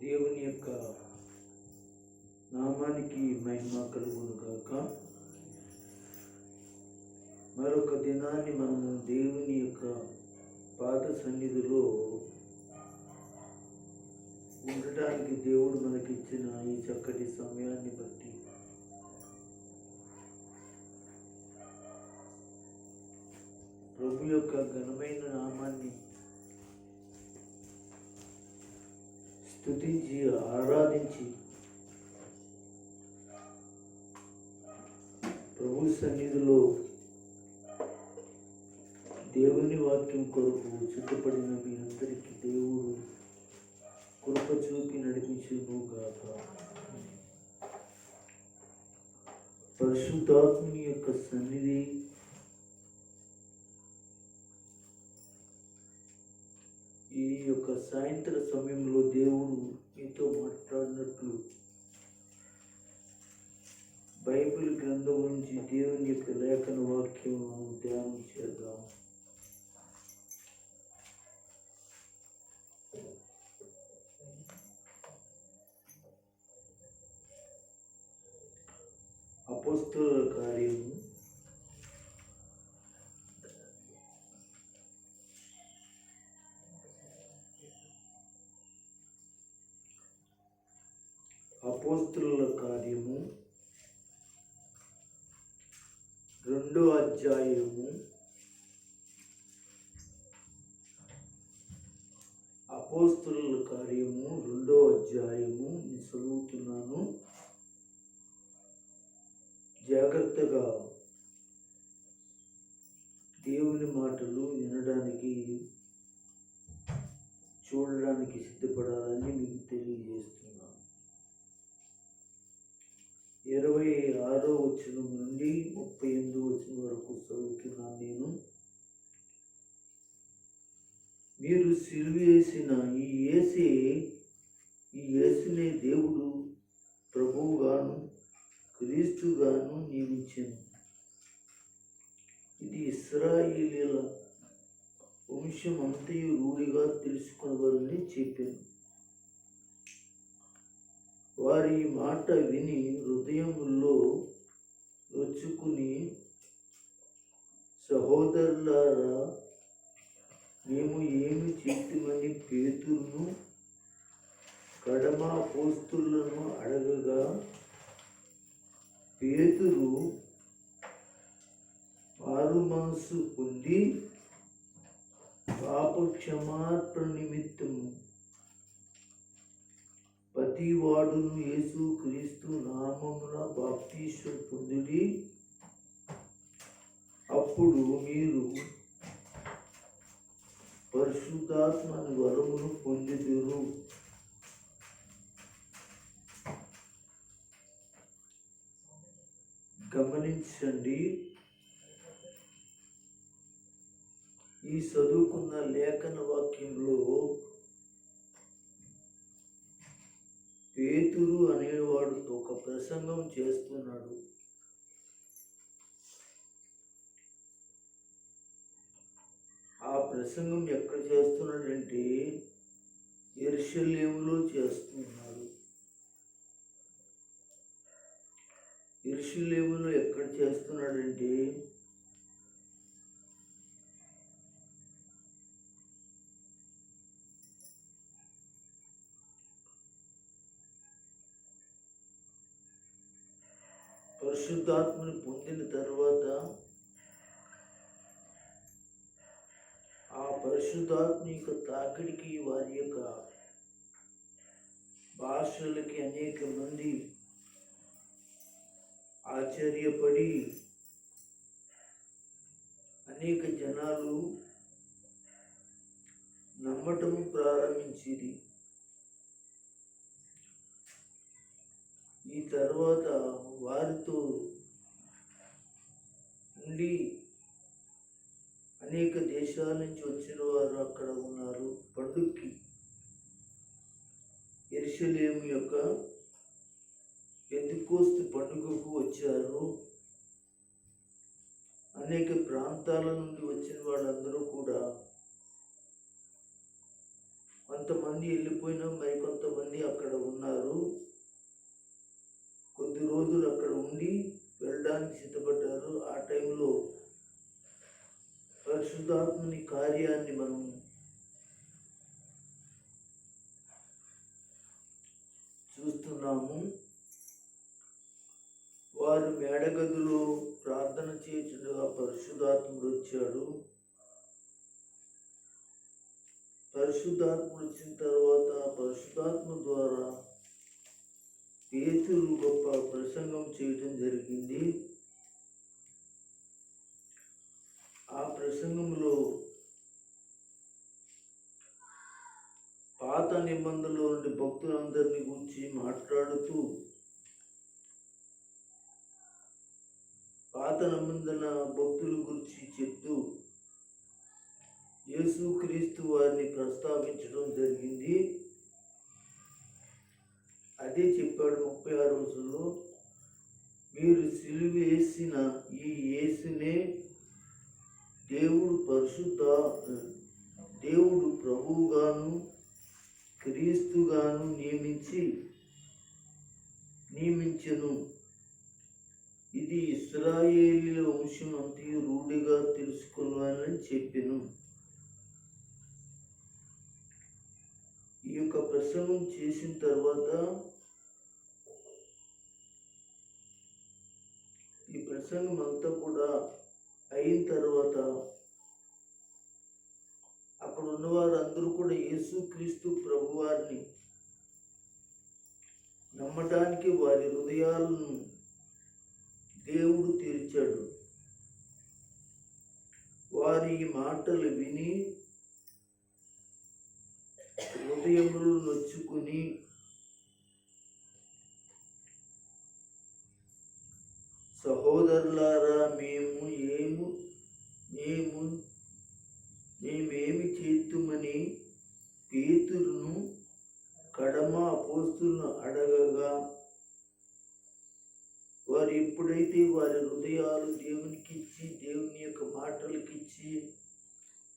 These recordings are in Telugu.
దేవుని యొక్క నామానికి మహిమ కలుగును గాక. మరొక దినాన్ని మనము దేవుని యొక్క పాద సన్నిధిలో ఉండటానికి దేవుడు మనకిచ్చిన ఈ చక్కటి సమయాన్ని బట్టి ప్రభు యొక్క ఘనమైన నామాన్ని స్తుతించి ఆరాధించి ప్రభు సన్నిధిలో దేవుని వాక్యం కొరకు సిద్ధపడిన మీ అందరికీ దేవుడు కృప చూపి నడిపించును గాక. పరిశుద్ధాత్ముని యొక్క సన్నిధి ఈ యొక్క సాయంత్ర సమయంలో దేవుడు మీతో మాట్లాడినట్లు బైబిల్ గ్రంథం నుంచి దేవుని యొక్క లేఖన వాక్యం ధ్యానం చేద్దాం. అపోస్తలుల కార్యము 2వ అధ్యాయము. అపోస్తలుల కార్యము 2వ అధ్యాయము నేను చదువుతున్నాను. జాగ్రత్తగా దేవుని మాటలు వినడానికి చూడడానికి సిద్ధపడాలని మీకు తెలియజేస్తున్నాను. 26వ వచనం నుండి 38వ వచనం వరకు చదువుతున్నాను నేను. మీరు సిలువ వేసిన ఈ యేసునే దేవుడు ప్రభువుగాను క్రీస్తుగాను నియమించెను. ఇది ఇశ్రాయేలీయుల వంశమంతయు రూఢిగా తెలుసుకొనవలని చెప్పాను. వారి ఈ మాట విని హృదయములో నొచ్చుకుని, సహోదరులారా, మేము ఏమి చేద్దామని పేతురును కడమ అపోస్తలులను అడగగా, పేతురు మారు మనసు పొంది పాప క్షమాపణ నిమిత్తము ప్రతివాడును యేసు క్రీస్తు నామమున బాప్తీసం పొందుడి, అప్పుడు మీరు పరిశుద్ధాత్మని వరమును పొందుదురు. గమనించండి, ఈ చదువుకున్న లేఖన వాక్యంలో పేతురు అనేవాడు ఒక ప్రసంగం చేస్తున్నాడు. ఆ ప్రసంగం ఎక్కడ చేస్తున్నాడంటే యెరూషలేములో చేస్తున్నాడు. యెరూషలేములో ఎక్కడ చేస్తున్నాడంటే పరిశుద్ధాత్మని పొందిన తర్వాత ఆ పరిశుద్ధాత్మ యొక్క తాకిడికి వారి యొక్క భాషలకి అనేక మంది ఆశ్చర్యపడి అనేక జనాలు నమ్మటం ప్రారంభించింది. ఈ తర్వాత వారితో ఉండి అనేక దేశాల నుంచి వచ్చిన వారు అక్కడ ఉన్నారు. పండుగకి యెరూషలేము యొక్క పెంతెకోస్తు పండుగకు వచ్చారు. అనేక ప్రాంతాల నుండి వచ్చిన వాళ్ళందరూ కూడా కొంత కొంతమంది వెళ్ళిపోయినా మరి కొంతమంది అక్కడ ఉన్నారు. కొద్ది రోజులు అక్కడ ఉండి వెళ్ళడానికి సిద్ధపడ్డారు. ఆ టైంలో పరిశుద్ధాత్మని కార్యాన్ని మనం చూస్తున్నాము. వారు మేడగదిలో ప్రార్థన చేయుచుండగా పరిశుద్ధాత్ముడు వచ్చాడు. పరిశుద్ధాత్ముడు వచ్చిన తర్వాత పరిశుద్ధాత్మ ద్వారా పేతురు గొప్ప ప్రసంగం చేయటం జరిగింది. ఆ ప్రసంగంలో పాత నిబంధనలో నుండి భక్తులందరినీ గురించి మాట్లాడుతూ పాత నిబంధన భక్తుల గురించి చెప్తూ యేసుక్రీస్తు వారిని ప్రస్తావించడం జరిగింది. అదే చెప్పాడు 36 రోజుల్లో, మీరు సిలువ వేసిన ఈ యేసునే దేవుడు ప్రభువుగాను క్రీస్తుగాను నియమించెను. ఇది ఇశ్రాయేలీయుల వంశం అంతయు రూఢిగా తెలుసుకున్నానని చెప్పెను. ఈ యొక్క ప్రసంగం చేసిన తర్వాత ఈ ప్రసంగం అంతా కూడా అయిన తర్వాత అక్కడ ఉన్నవారు అందరూ కూడా యేసుక్రీస్తు ప్రభువారిని నమ్మటానికి వారి హృదయాలను దేవుడు తెరిచాడు. వారి మాటలు విని హృదయములు నొచ్చుకుని సహోదరులారా, మేమేమి చేతుమని పేతురును కడమ అపోస్తులను అడగగా, వారు ఎప్పుడైతే వారి హృదయాలు దేవునికి ఇచ్చి దేవుని యొక్క మాటలకిచ్చి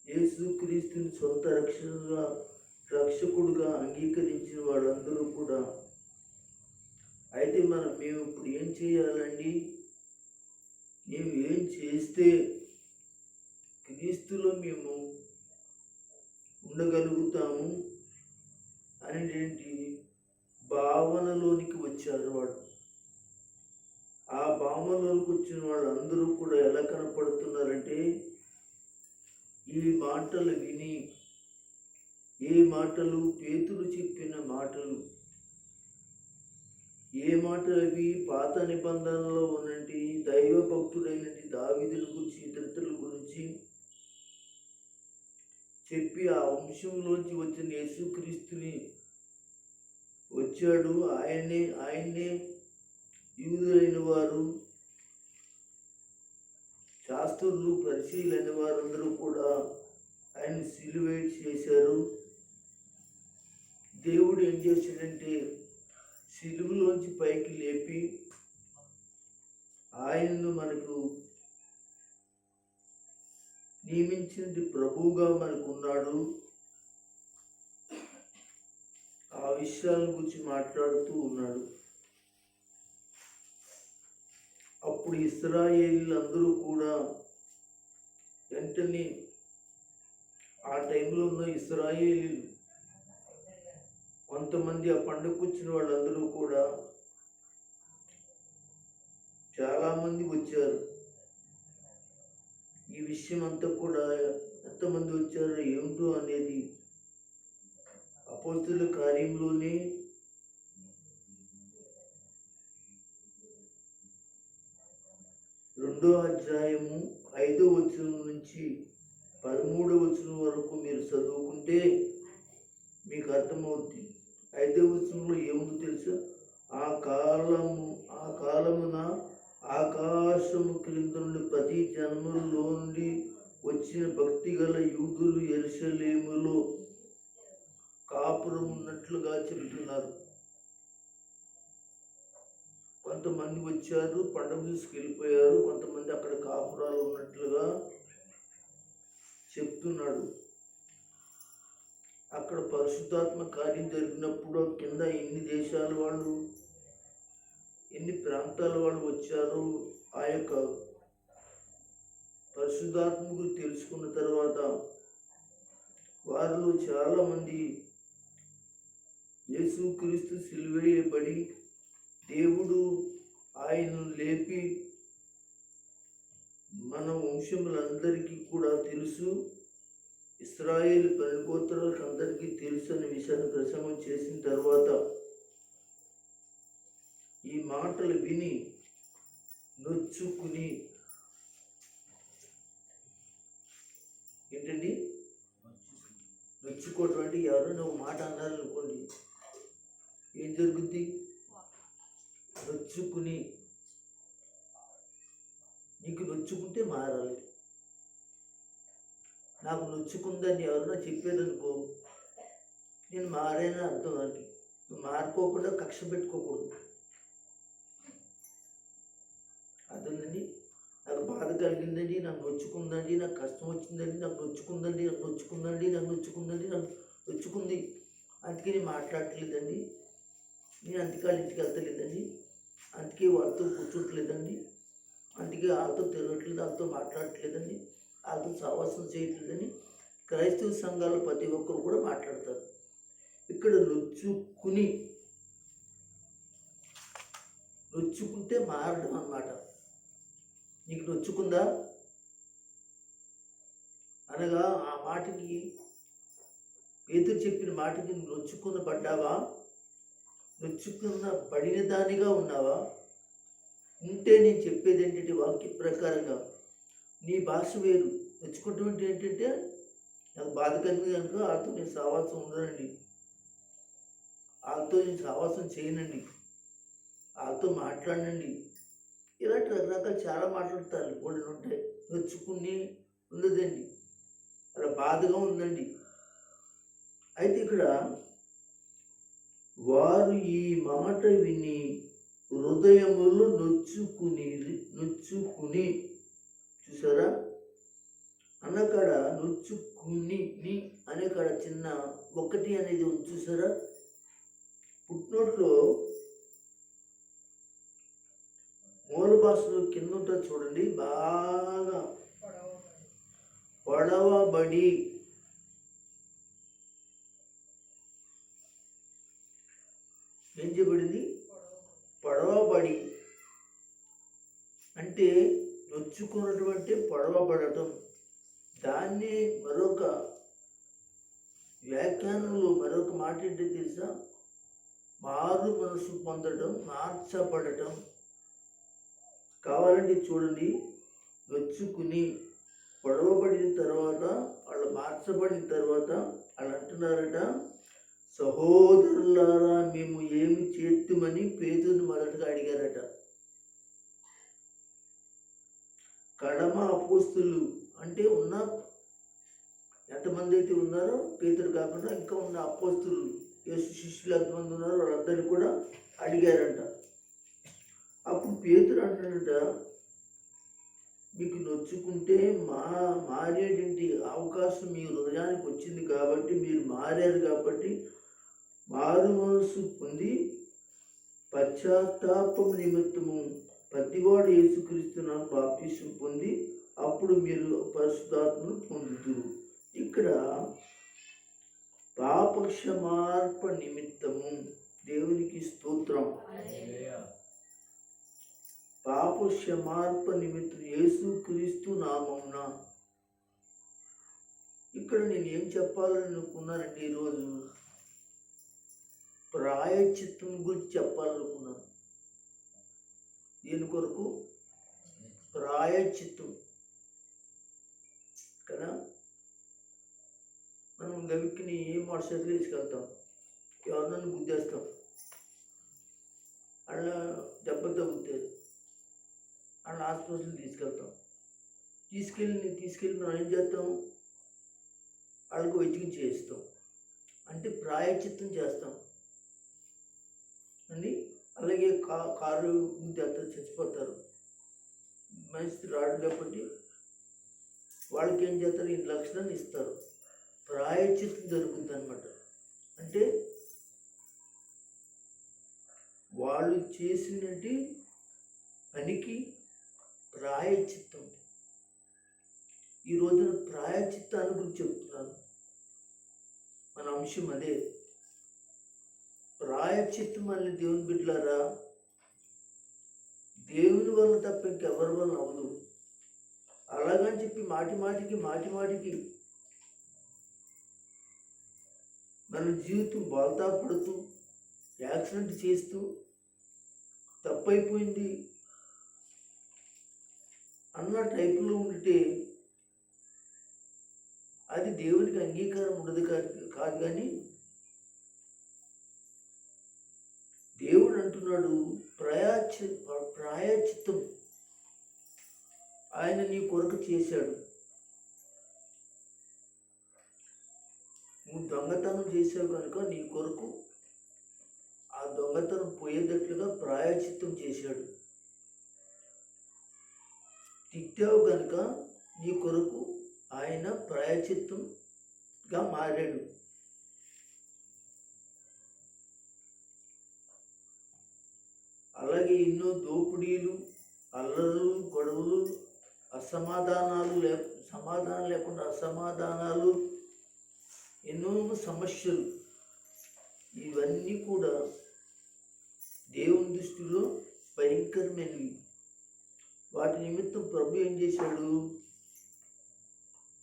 యేసుక్రీస్తుని సొంత రక్షకుడుగా అంగీకరించిన వాళ్ళందరూ కూడా, అయితే మేము ఇప్పుడు ఏం చేయాలండి, మేము ఏం చేస్తే క్రీస్తులో మేము ఉండగలుగుతాము అనేటువంటి భావనలోనికి వచ్చారు వాళ్ళు. ఆ భావనలోకి వచ్చిన వాళ్ళందరూ కూడా ఎలా కనపడుతున్నారంటే, ఈ మాటలు విని, ఏ మాటలు పేతురు చెప్పిన మాటలు, ఏ మాటలు అవి పాత నిబంధనలో ఉన్నటి దైవ భక్తుడైనటి దావీదుల గురించి ఇతరుల గురించి చెప్పి ఆ వంశంలోంచి వచ్చిన యేసుక్రీస్తుని వచ్చాడు, ఆయన్నే యూదులైన వారు, శాస్త్రులు, పరిశీలైన వారందరూ కూడా ఆయన సిలువ చేశారు. దేవుడు ఏం చేశాడంటే సిలువలోంచి పైకి లేపి ఆయనను మనకు నియమించింది ప్రభువుగా మనకున్నాడు. ఆ విషయాల గురించి మాట్లాడుతూ ఉన్నాడు. అప్పుడు ఇశ్రాయేలీయులందరూ కూడా వెంటనే, ఆ టైంలో ఉన్న ఇశ్రాయేలీయులు కొంతమంది, ఆ పండుగకు వచ్చిన వాళ్ళందరూ కూడా చాలామంది వచ్చారు. ఈ విషయం అంతా కూడా ఎంతమంది వచ్చారో ఏమిటో అనేది అపోస్తుల కార్యంలోనే 2వ అధ్యాయము 5వ వచనం నుంచి 13వ వచనం వరకు మీరు చదువుకుంటే మీకు అర్థమవుతుంది. 5వ వచనంలో ఏముందో తెలుసా, ఆ కాలమున ఆకాశము క్రింద నుండి ప్రతి జన్మలో నుండి వచ్చిన భక్తి గల యూదులు యెరూషలేములో కాపురం ఉన్నట్లుగా చెబుతున్నారు. కొంతమంది వచ్చారు, పండుగ తీసుకెళ్ళిపోయారు, కొంతమంది అక్కడ కాపురాలు ఉన్నట్లుగా చెప్తున్నాడు. అక్కడ పరిశుద్ధాత్మ కార్యం జరిగినప్పుడు కింద ఎన్ని దేశాల వాళ్ళు, ఎన్ని ప్రాంతాల వాళ్ళు వచ్చారు, ఆ యొక్క పరిశుద్ధాత్మ గురించి తెలుసుకున్న తర్వాత వారిలో చాలామంది యేసుక్రీస్తు సిలువేయబడి దేవుడు ఆయనను లేపి మన వంశములందరికీ కూడా తెలుసు, ఇశ్రాయేల్ 12 గోత్రాలకు అందరికీ తెలుసు అనే విషయాన్ని ప్రసంగం చేసిన తర్వాత ఈ మాటలు విని నొచ్చుకుని, ఏంటండి నొచ్చుకోవటం అంటే ఎవరైనా ఒక మాట అన్నారనుకోండి ఏం జరుగుద్ది? నొచ్చుకుని, నీకు నొచ్చుకుంటే మారాలి. నాకు నొచ్చుకుందని ఎవరైనా చెప్పారనుకో, నేను మారేనా అర్థం. అని నువ్వు మారుకోకుండా కక్ష పెట్టుకోకూడదు. అర్థండి? నాకు బాధ కలిగిందండి, నాకు నొచ్చుకుందండి, నాకు కష్టం వచ్చిందండి, నాకు నొచ్చుకుందండి, నాకు నొచ్చుకుందండి, నాకు నొచ్చుకుందండి, నాకు నొచ్చుకుంది, అందుకే నేను మాట్లాడట్లేదండి, నేను అందుకే వాళ్ళ ఇంటికి వెళ్తలేదండి, అందుకే వాళ్ళతో కూర్చోట్లేదండి, అందుకే వాళ్ళతో తిరగట్లేదు, వాళ్ళతో మాట్లాడట్లేదండి, వాళ్ళతో సహవాసం చేయట్లేదని క్రైస్తవ సంఘాలు ప్రతి ఒక్కరు కూడా మాట్లాడతారు. ఇక్కడ నొచ్చుకుంటే మారడం అన్నమాట. నీకు నొచ్చుకుందా అనగా ఆ మాటకి, పేతురు చెప్పిన మాటకి నొచ్చుకున్న పడ్డావా? నొచ్చుకున్న పడిన దానిగా ఉన్నావా? ఉంటే నేను చెప్పేది ఏంటంటే వాక్య ప్రకారంగా నీ భాష వేరు. నొచ్చుకుంటాం ఏంటంటే నాకు బాధ కలిగింది కనుక వాళ్ళతో నేను సహవాసం ఉండనండి, వాళ్ళతో నేను సహవాసం చేయనండి, వాళ్ళతో మాట్లాడనండి, ఇలాంటి రకరకాలు చాలా మాట్లాడతారు. కొన్ని ఉంటాయి. నొచ్చుకుని ఉండదండి, అలా బాధగా ఉందండి. అయితే ఇక్కడ వారు ఈ మాట విని హృదయములో నొచ్చుకుని చూసారా అన్నకాడ నొచ్చుకుని అనే కాడ చిన్న ఒకటి అనేది చూసారా. పుట్టినోట్లో మూల భాషలో కింద ఉంటుంది చూడండి, బాగా పొడవబడి, ఏం చేయబడింది? పొడవబడి అంటే నొచ్చుకున్నటువంటి పొడవబడటం. దాన్ని మరొక వ్యాఖ్యానంలో మరొక మాట ఏంటో తెలుసా? మారు మనసు పొందడం, మార్చబడటం. కావాలంటే చూడండి, నొచ్చుకుని పొడవబడిన తర్వాత, వాళ్ళు మార్చబడిన తర్వాత వాళ్ళు అంటున్నారట, సహోదరులారా మేము ఏమి చేద్దామని పేతురుని మొదటగా అడిగారట. కడమ అపోస్తులు అంటే ఉన్న ఎంతమంది అయితే ఉన్నారో పేతురు కాకుండా ఇంకా ఉన్న అపోస్తులు, యేసు శిష్యులు ఎంతమంది ఉన్నారో వాళ్ళందరినీ కూడా అడిగారంట. అప్పుడు పేతురు అంటాడట, మీకు నొచ్చుకుంటే మారేటువంటి అవకాశం మీ హృదయానికి వచ్చింది కాబట్టి, మీరు మారారు కాబట్టి, మారు మనసు పొంది పశ్చాత్తాపం నిమిత్తము ప్రతివాడు యేసుక్రీస్తును బాప్తిసం పొంది అప్పుడు మీరు పరిశుద్ధాత్మను పొందుతురు. ఇక్కడ పాప క్షమార్ప నిమిత్తము, దేవునికి స్తోత్రం, పాప క్షమార్ప నిమిత్తం యేసుక్రీస్తు నామమున. ఇక్కడ నేను ఏం చెప్పాలని అనుకున్నానంటే ఈరోజు ప్రాయశ్చిత్తం గురించి చెప్పాలనుకున్నాను. దీని కొరకు ప్రాయశ్చిత్తం కదా. మనం గవిక్కిని మోటార్ సైకిల్ తీసుకెళ్తాం, ఎవరినైనా గుద్దేస్తాం, అలా దెబ్బ తగ్గుతుంది, అలా హాస్పిటల్ తీసుకెళ్తాం. తీసుకెళ్ళి మనం ఏం చేస్తాం? వాళ్ళకు వైద్యం చేయిస్తాం, అంటే ప్రాయశ్చిత్తం చేస్తాం అండి. అలాగే కారు చచ్చిపోతారు, మనిషి రాడు కాబట్టి వాళ్ళకి ఏం చేస్తారు? 2 లక్షలను ఇస్తారు ప్రాయశ్చిత్తం జరుగుతుంది అనమాట. అంటే వాళ్ళు చేసినటి పనికి ప్రాయశ్చిత్తం. ఈ రోజున ప్రాయశ్చిత్తాన్ని గురించి చెప్తున్నాను. మన అంశం అదే. ప్రాయశ్చిత్తం అనే దేవుని బిడ్డలారా, దేవుని వల్ల తప్ప ఇంకెవరి వల్ల అవ్వదు. అలాగని చెప్పి మాటి మాటికి మన జీవితం బాల్తా పడుతూ యాక్సిడెంట్ చేస్తూ తప్పైపోయింది అన్న టైపులో ఉంటే అది దేవునికి అంగీకారం ఉండదు కాదు. కానీ దేవుడు అంటున్నాడు, ప్రాయశ్చిత్తం ఆయన నీ కొరకు చేశాడు. నువ్వు దొంగతనం చేసావు కనుక నీ కొరకు ఆ దొంగతనం పోయేటట్లుగా ప్రాయశ్చిత్తం చేశాడు. తిట్టావు కనుక నీ కొరకు ఆయన ప్రాయశ్చిత్తంగా మారాడు. అలాగే ఎన్నో దోపిడీలు, అల్లర్లు, గొడవలు, సమాధానం లేకుండా అసమాధానాలు, ఎన్నో సమస్యలు, ఇవన్నీ కూడా దేవుని దృష్టిలో భయంకరమైనవి. వాటి నిమిత్తం ప్రభు ఏం చేశాడు?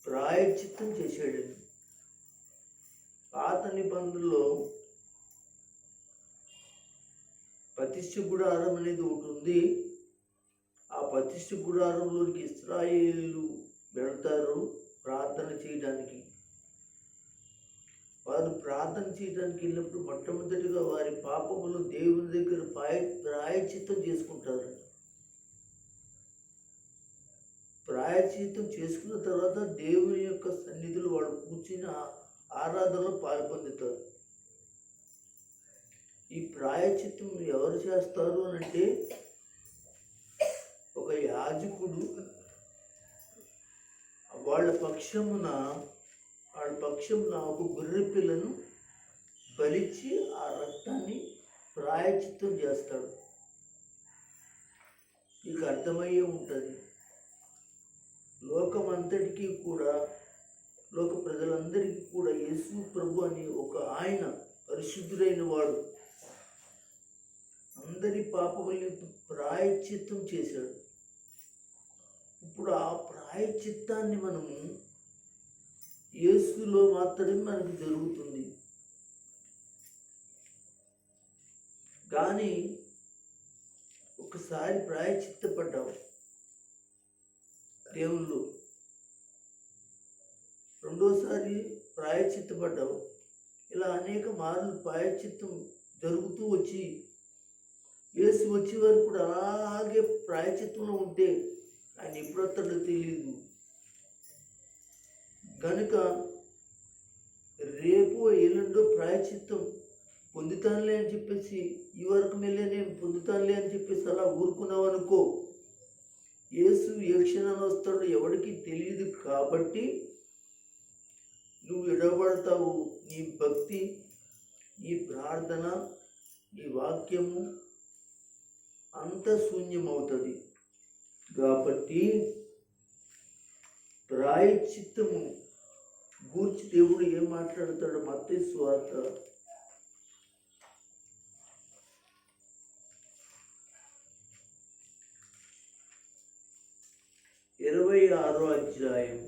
ప్రాయశ్చిత్తం చేశాడు. పాత నిబంధనలో ప్రతిష్ఠ గుడారం అనేది ఒకటి ఉంది. ఆ ప్రతిష్ఠ గుడారంలోనికి ఇశ్రాయేలీయులు వెళ్తారు ప్రార్థన చేయడానికి. వారు ప్రార్థన చేయడానికి వెళ్ళినప్పుడు మొట్టమొదటిగా వారి పాపములు దేవుని దగ్గర ప్రాయశ్చిత్తం చేసుకుంటారు. ప్రాయశ్చిత్తం చేసుకున్న తర్వాత దేవుని యొక్క సన్నిధిలో వాళ్ళు కూర్చుని ఆరాధనలో పాల్పొందుతారు. ఈ ప్రాయశ్చిత్తం ఎవరు చేస్తారు అని అంటే, ఒక యాజకుడు వాళ్ళ పక్షమున ఒక గొర్రె పిల్లను బలిచి ఆ రక్తాన్ని ప్రాయశ్చిత్తం చేస్తాడు. మీకు అర్థమయ్యే ఉంటుంది. లోకమంతటికీ కూడా, లోక ప్రజలందరికీ కూడా యేసు ప్రభు అని ఒక ఆయన పరిశుద్ధుడైన వాడు అందరి పాపములను ప్రాయశ్చిత్తం చేశాడు. ఇప్పుడు ఆ ప్రాయశ్చిత్తాన్ని మనము యేసులో మాత్రమే మనకు జరుగుతుంది. కానీ ఒకసారి ప్రాయశ్చిత్తపడ్డావు దేవుళ్ళు, రెండోసారి ప్రాయశ్చిత్తపడ్డావు, ఇలా అనేక మార్లు ప్రాయశ్చిత్తం జరుగుతూ వచ్చి యేసు వచ్చే వరకు కూడా అలాగే ప్రాయశ్చిత్తంలో ఉంటే ఆయన ఎప్పుడు వస్తాడో తెలియదు. కనుక రేపు ఎల్లుండో ప్రాయశ్చిత్తం పొందుతానులే అని చెప్పేసి, ఈ వరకు వెళ్ళే నేను పొందుతానులే అని చెప్పేసి అలా ఊరుకున్నావు అనుకో, యేసు ఏ క్షణాలు వస్తాడో ఎవరికి తెలియదు. కాబట్టి నువ్వు ఎడబడతావు. నీ భక్తి, నీ ప్రార్థన, నీ వాక్యము అంత శూన్యమవుతుంది. కాబట్టి ప్రాయశ్చిత్తము గూర్చి దేవుడు ఏం మాట్లాడతాడు? మత్తయి సువార్త 26వ అధ్యాయం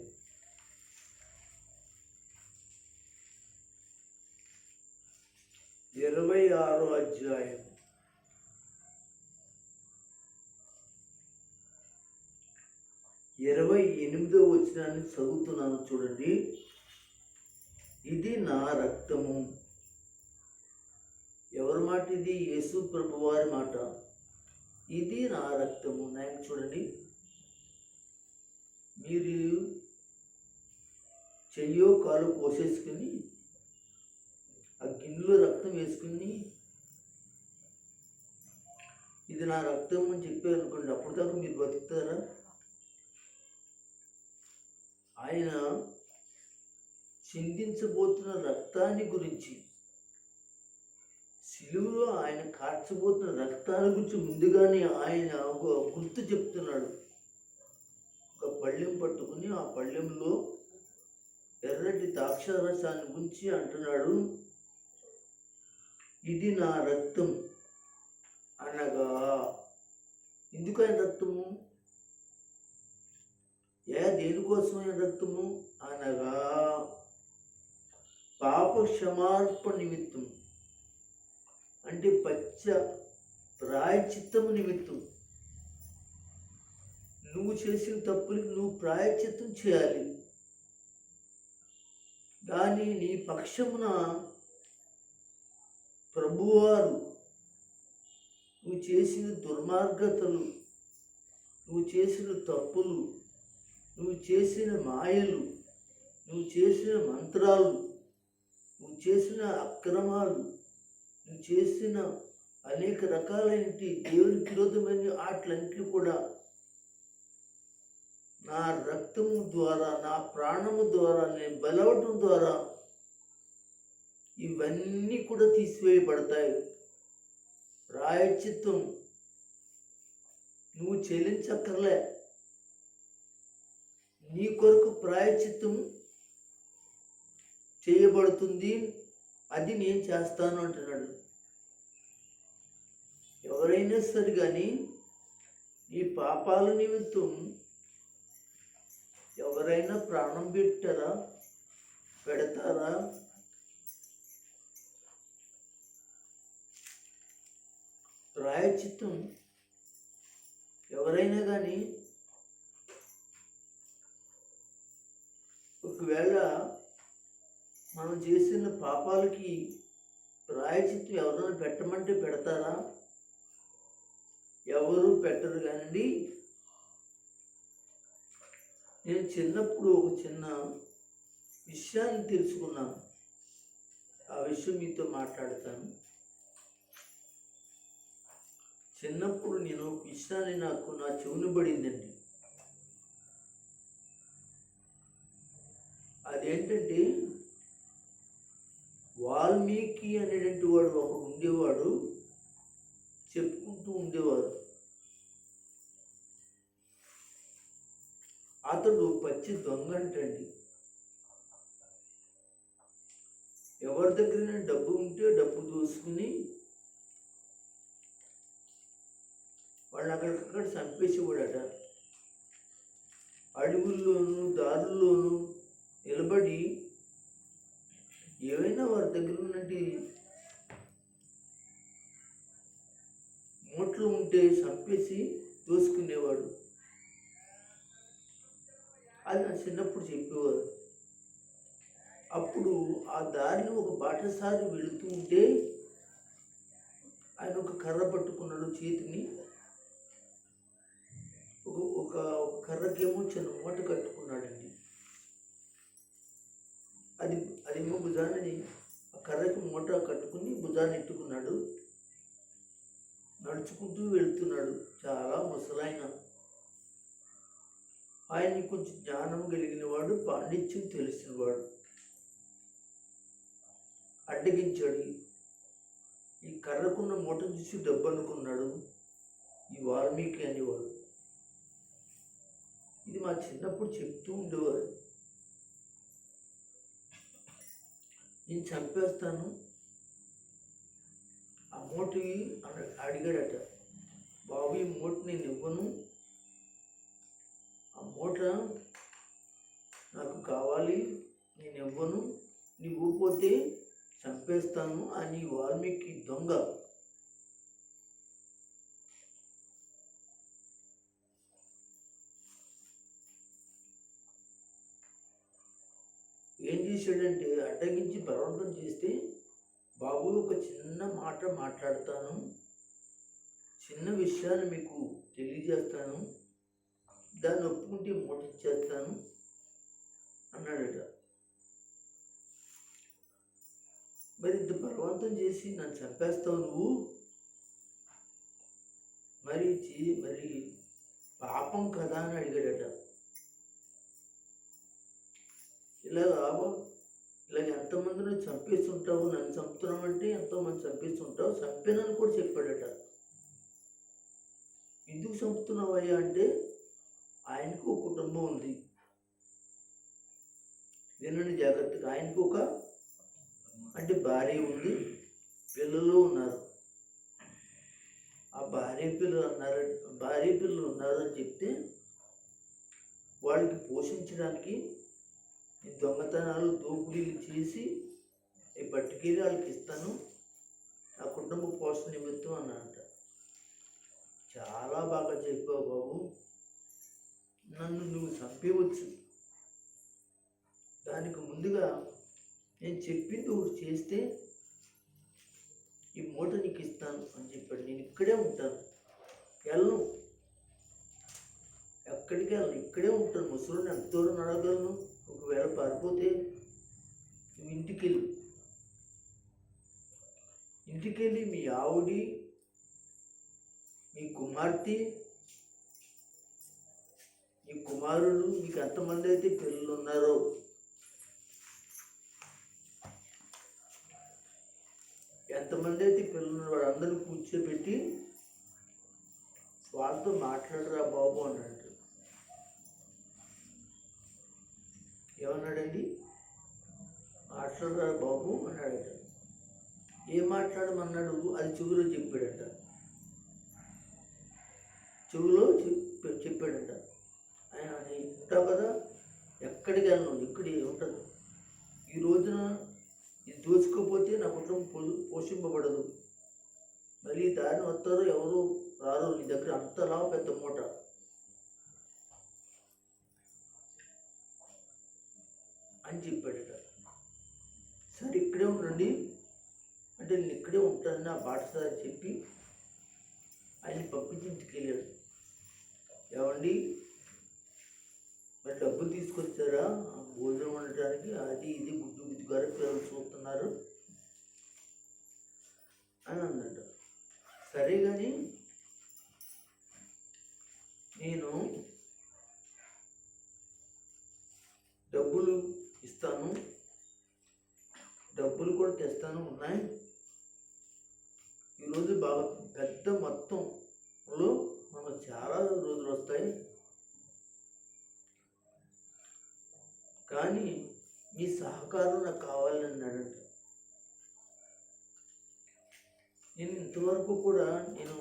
28వ వచనాన్ని చదువుతున్నాను చూడండి. ఇది నా రక్తము. ఎవరి మాట ఇది? యేసు ప్రభు వారి మాట. ఇది నా రక్తము. నాయన చూడండి, మీరు చెయ్యో కాలు కోసేసుకుని ఆ గిన్నెలో రక్తం వేసుకుని ఇది నా రక్తం అని చెప్పారు అనుకోండి, అప్పుడు దాకా మీరు బతుకుతారా? ఆయన చిందించబోతున్న రక్తాన్ని గురించి, సిలువలో ఆయన కార్చబోతున్న రక్తాన్ని గురించి ముందుగానే ఆయన ఒక గుర్తు చెప్తున్నాడు. ఒక పళ్ళెం పట్టుకుని ఆ పళ్ళెంలో ఎర్రటి ద్రాక్షారసాన్ని గురించి అంటున్నాడు, ఇది నా రక్తం అనగా. ఎందుకు ఆయన రక్తము? దేనికోసమైన రక్తము అనగా పాప క్షమార్పణ నిమిత్తం, అంటే ప్రాయశ్చిత్తము నిమిత్తం. నువ్వు చేసిన తప్పులకి నువ్వు ప్రాయశ్చిత్తం చేయాలి. కానీ నీ పక్షమున ప్రభువారు నువ్వు చేసిన దుర్మార్గతలు, నువ్వు చేసిన తప్పులు, నువ్వు చేసిన మాయలు, నువ్వు చేసిన మంత్రాలు, నువ్వు చేసిన అక్రమాలు, నువ్వు చేసిన అనేక రకాలైన దేవునికి విరోధమైన వాటిలన్నింటినీ కూడా నా రక్తము ద్వారా, నా ప్రాణము ద్వారా, నేను బలవటం ద్వారా ఇవన్నీ కూడా తీసివేయబడతాయి. ప్రాయశ్చిత్తం నువ్వు చెల్లించక్కర్లే, నీ కొరకు ప్రాయశ్చిత్తం చేయబడుతుంది. అది నేను చేస్తాను అంటున్నాడు. ఎవరైనా సరే కానీ ఈ పాపాల నిమిత్తం ఎవరైనా ప్రాణం పెడతారా? ప్రాయశ్చిత్తం ఎవరైనా కానీ ఒకవేళ మనం చేసిన పాపాలకి ప్రాయశ్చిత్తం ఎవరైనా పెట్టమంటే పెడతారా? ఎవరు పెట్టరు. కానండి, నేను చిన్నప్పుడు ఒక చిన్న విషయాన్ని తెలుసుకున్నాను. ఆ విషయం మీతో మాట్లాడతాను. చిన్నప్పుడు నేను ఒక విషయాన్ని నా చెవును పడిందండి. అదేంటంటే, వాల్మీకి అనేటువంటి వాడు ఒకడు ఉండేవాడు, చెప్పుకుంటూ ఉండేవారు. అతడు పచ్చి దొంగ అంటండి. ఎవరి దగ్గర డబ్బు ఉంటే డబ్బు దోసుకుని వాళ్ళని అక్కడికక్కడ చంపేసేవాడట. అడవుల్లోనూ దారుల్లోనూ నిలబడి ఏవైనా వారి దగ్గర ఉన్నట్టు మూట్లు ఉంటే చంపేసి దోసుకునేవాడు. అది నా చిన్నప్పుడు చెప్పేవారు. అప్పుడు ఆ దారిని ఒక బాటసారి వెళుతూ ఉంటే ఆయన ఒక కర్ర పట్టుకున్నాడు చేతిని. ఒక కర్రకేమో చిన్న మూట కట్టుకున్నాడండి. అదేమో భుజాన్ని, ఆ కర్రకి మూట కట్టుకుని భుజాన్ని ఎత్తుకున్నాడు. నడుచుకుంటూ వెళ్తున్నాడు. చాలా ముసలాయన. ఆయన్ని కొంచెం జ్ఞానం కలిగిన వాడు, పాండిత్యం తెలిసినవాడు. అడ్డగించాడు. ఈ కర్రకున్న మూట చూసి డబ్బు అనుకున్నాడు ఈ వాల్మీకి అనేవాడు. ఇది మా చిన్నప్పుడు చెప్తూ ఉండేవారు. నేను చంపేస్తాను ఆ మూటి అడిగాడట. బాబు, ఈ మూట నేను ఇవ్వను, ఆ మూట నాకు కావాలి, నేను ఇవ్వను, నువ్వు పోతే చంపేస్తాను అని వాల్మీకి దొంగ ఏం చేశాడంటే, అడ్డగించి బలవంతం చేస్తే, బాబు ఒక చిన్న మాట మాట్లాడతాను, చిన్న విషయాన్ని మీకు తెలియజేస్తాను, దాన్ని ఒప్పుకుంటే మూట ఇచ్చేస్తాను అన్నాడట. మరి ఇంత బలవంతం చేసి నన్ను చంపేస్తావు నువ్వు, మరి పాపం కదా అని అడిగాడట. ఇలాగా ఎంతమందిని చంపేస్తుంటావు, నన్ను చంపుతున్నావు అంటే ఎంతోమంది చంపేస్తుంటావు, చంపానని కూడా చెప్పాడట. ఎందుకు చంపుతున్నావయ్యా అంటే ఆయనకు ఒక కుటుంబం ఉంది. వినండి జాగ్రత్తగా. ఆయనకు ఒక అంటే భార్య ఉంది, పిల్లలు ఉన్నారు. ఆ భార్య పిల్లలు ఉన్నారు అని చెప్తే వాళ్ళకి పోషించడానికి ఈ దొంగతనాలు దోపిడీలు చేసి పట్టుకెళ్ళి వాళ్ళకి ఇస్తాను, నా కుటుంబ పోషణ నిమిత్తం అన్నాడంట. చాలా బాగా చెప్పావు బాబు, నన్ను నువ్వు చంపేవచ్చు, దానికి ముందుగా నేను చెప్పింది ఒకటి చేస్తే ఈ మూట నీకు ఇస్తాను అని చెప్పాడు. నేను ఇక్కడే ఉంటాను, వెళ్ళను, ఎక్కడికి వెళ్ళను, ఇక్కడే ఉంటాను. ముసలిని ఎంత దూరం నడగలను, ఒకవేళ పారిపోతే నువ్వు ఇంటికెళ్ళి మీ ఆవిడి, మీ కుమార్తె, మీ కుమారుడు, మీకు ఎంతమంది అయితే పిల్లలు ఉన్నారో వాళ్ళందరినీ కూర్చోబెట్టి వాళ్ళతో మాట్లాడరా బాబు అన్నాడు. ఏమన్నాడండి? మాట్లాడరా బాబు అన్నాడట. ఏం మాట్లాడమన్నాడు? అది చెవులో చెప్పాడట. చెప్పాడట. ఆయన ఉంటావు కదా, ఎక్కడికి వెళ్ళను, ఇక్కడే ఉంటుంది. ఈ రోజున ఇది దోచుకోపోతే నా కుటుంబం పోషింపబడదు, మళ్ళీ దారిని వస్తారు, ఎవరు రారు, నీ దగ్గర అంతలా పెద్ద మూట. అని చెప్పాడట. సరే ఇక్కడే ఉండండి అంటే నేను ఇక్కడే ఉంటానని నా బాటసారి చెప్పి ఆయన పంపించి ఇంటికి వెళ్ళాడు. ఏమండి మరి డబ్బులు తీసుకొచ్చారా భోజనం వండటానికి? అది ఇది గుడ్డు గారు పిల్లలు చూస్తున్నారు అని అన్నట్టు. సరే కానీ నేను డబ్బులు ఇస్తాను, డబ్బులు కూడా తెస్తాను, ఉన్నాయి. ఈరోజు బాగా పెద్ద మొత్తంలో మనకు చాలా రోజులు వస్తాయి, కానీ మీ సహకారం నాకు కావాలని అన్నాడంట. నేను ఇంతవరకు కూడా నేను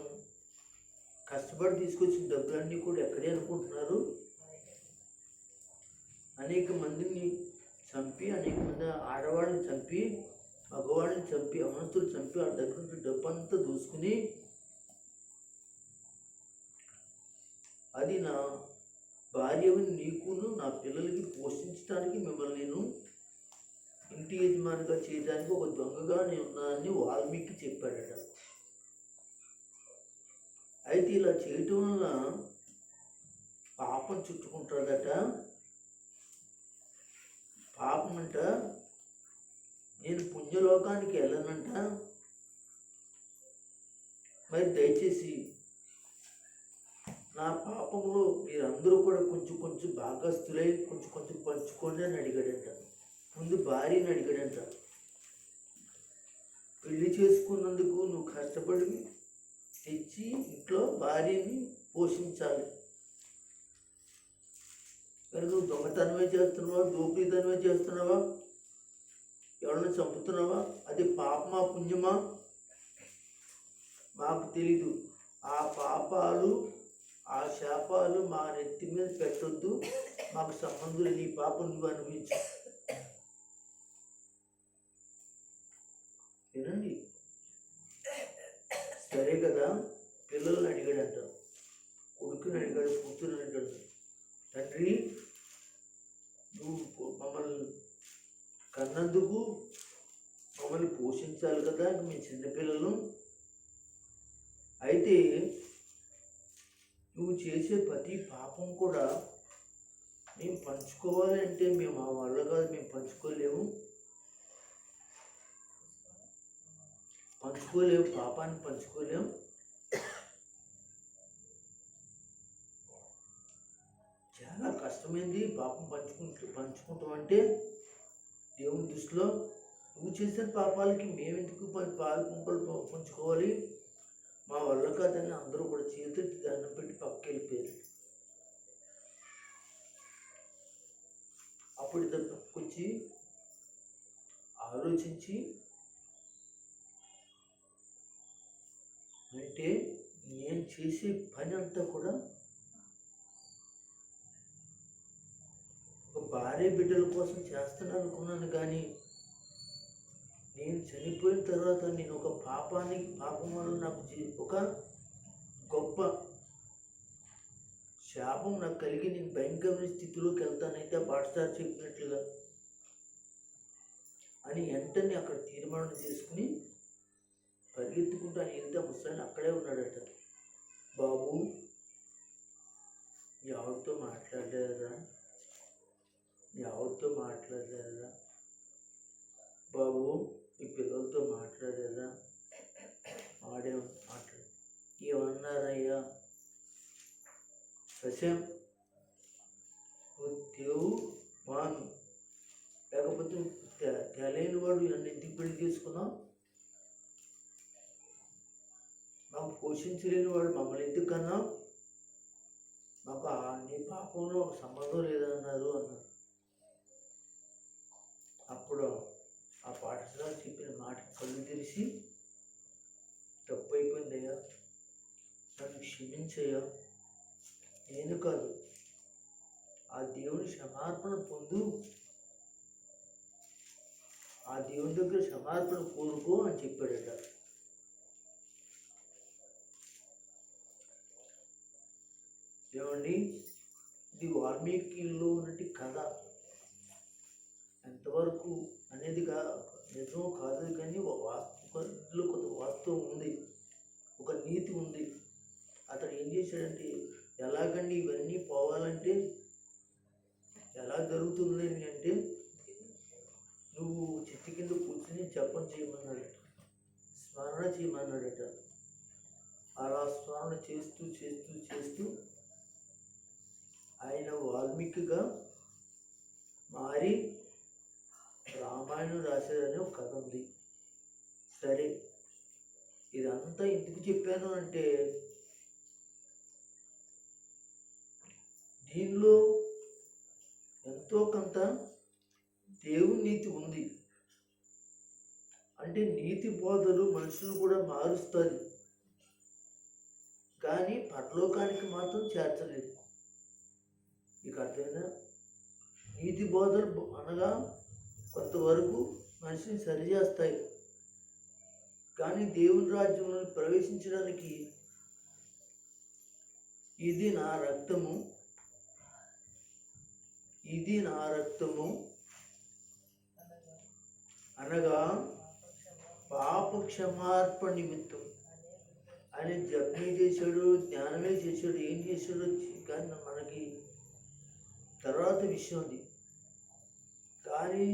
కష్టపడి తీసుకొచ్చిన డబ్బులన్నీ కూడా ఎక్కడే అనుకుంటున్నారు, అనేక మందిని చంపి, అనేక మంది ఆడవాళ్ళని చంపి, మగవాళ్ళని చంపి, అవనస్తులు చంపి, ఆ దగ్గర నుంచి డబ్బు అంతా దూసుకుని అది నా భార్యని నీకును నా పిల్లలకి పోషించడానికి మిమ్మల్ని నేను ఇంటి యజమానిగా చేయడానికి ఒక దొంగగా నేను ఉన్నానని వాల్మీకి చెప్పాడట. అయితే ఇలా చేయటం వల్ల పాపం చుట్టుకుంటుందట. పాపం అంట నేను పుణ్యలోకానికి వెళ్ళనంట. మరి దయచేసి నా పాపంలో మీరందరూ కూడా కొంచెం కొంచెం భాగస్తులై కొంచెం కొంచెం పంచుకోండి అని అడిగాడంట. ముందు భార్యని అడిగాడంట. పెళ్లి చేసుకున్నందుకు నువ్వు కష్టపడి తెచ్చి ఇంట్లో భార్యని పోషించాలి, మరి నువ్వు దొంగతనమే చేస్తున్నావా, దోపిడీతనమే చేస్తున్నావా, ఎవరైనా చంపుతున్నావా, అది పాపమా పుణ్యమా మాకు తెలీదు. ఆ పాపాలు ఆ శాపాలు మా నెత్తి మీద పెట్టొద్దు, మాకు సంబంధం నీ పాపం నువ్వు అనుభవించు. వినండి. సరే కదా, పిల్లల్ని అడిగాడంట, కొడుకుని అడిగాడు, కూతురుని అడిగాడు. తండ్రి నువ్వు మమ్మల్ని కన్నందుకు మమ్మల్ని పోషించాలి కదా, మేము చిన్నపిల్లలు. అయితే నువ్వు చేసే ప్రతి పాపం కూడా మేము పంచుకోవాలి అంటే మేము ఆ వల్ల కాదు, మేము పంచుకోలేము, పాపాన్ని పంచుకోలేము. చాలా కష్టమైంది పాపం పంచుకుంటాం అంటే దేవుని దృష్టిలో. నువ్వు చేసిన పాపాలకి మేమెందుకు పాలు పంపలు పంచుకోవాలి, మా వల్ల కాదని అందరూ కూడా చేతులెత్తి దండం పెట్టి పక్కకి వెళ్ళిపోయారు. అప్పుడు ఇతను పక్కకొచ్చి ఆలోచించి, అంటే నేను చేసే పని అంతా కూడా ఒక భార్య బిడ్డల కోసం చేస్తున్నాను అనుకున్నాను, కానీ నేను చనిపోయిన తర్వాత నేను ఒక పాపం వల్ల నాకు ఒక గొప్ప శాపం నాకు కలిగి నేను భయంకరమైన స్థితిలోకి వెళ్తానైతే బాట్స్టార్ చెప్పినట్లుగా అని వెంటనే అక్కడ తీర్మానం చేసుకుని పరిగెత్తుకుంటూ ఆయన వెళ్తే ముసలాయన అక్కడే ఉన్నాడట. బాబు, ఎవరితో మాట్లాడలేదా, ఎవరితో మాట్లాడలేదా బాబు, ఈ పిల్లలతో మాట్లాడేదా, మాట్లాడు, ఏమన్నారయ్యా, సత్యం నువ్వు మాను, లేకపోతే తెలియని వాడు నన్ను ఎందుకు పెళ్లి చేసుకున్నావు, మాకు పోషించలేని వాడు మమ్మల్ని ఎందుకు కన్నా, మాకు నీ పాపంలో ఒక సంబంధం లేదన్నారు అన్నారు. అప్పుడు ఆ పాఠశాల చెప్పిన మాట కళ్ళు తెరిచి, తప్పు అయిపోయిందయ్యా, నన్ను క్షమించయ్యా, నేను కాదు ఆ దేవుని క్షమార్పణ పొందు, ఆ దేవుని దగ్గర క్షమార్పణ కోరుకో అని చెప్పాడట. ఏమండి, ఇది వాల్మీకిలో ఉన్నట్టు కథ. ఎంతవరకు అనేది నిజం కాదు, కానీ ఇందులో కొంత వాస్తవం ఉంది, ఒక నీతి ఉంది. అతడు ఏం చేశాడంటే, ఎలాగండి ఇవన్నీ పోవాలంటే ఎలా జరుగుతుంది అంటే, నువ్వు చెట్టు కింద కూర్చుని జపం చేయమన్నాడట, స్మరణ చేయమన్నాడట. అలా స్మరణ చేస్తూ చేస్తూ చేస్తూ ఆయన వాల్మీకిగా మారి రామాయణం రాశారని ఒక కథ ఉంది. సరే, ఇదంతా ఎందుకు చెప్పాను అంటే, దీనిలో ఎంతో కొంత దేవుని నీతి ఉంది. అంటే నీతి బోధలు మనుషులు కూడా మారుస్తుంది, కానీ పరలోకానికి మాత్రం చేర్చలేదు. మీకు అర్థమైనా? నీతి బోధలు అనగా కొంతవరకు మనిషిని సరిచేస్తాయి, కానీ దేవుని రాజ్యంలో ప్రవేశించడానికి ఇది నా రక్తము, ఇది నా రక్తము అనగా పాప క్షమార్పణ నిమిత్తం ఆయన జపమే చేశాడు, జ్ఞానమే చేశాడు, ఏం చేశాడో కానీ మనకి తర్వాత విషయం అది. కానీ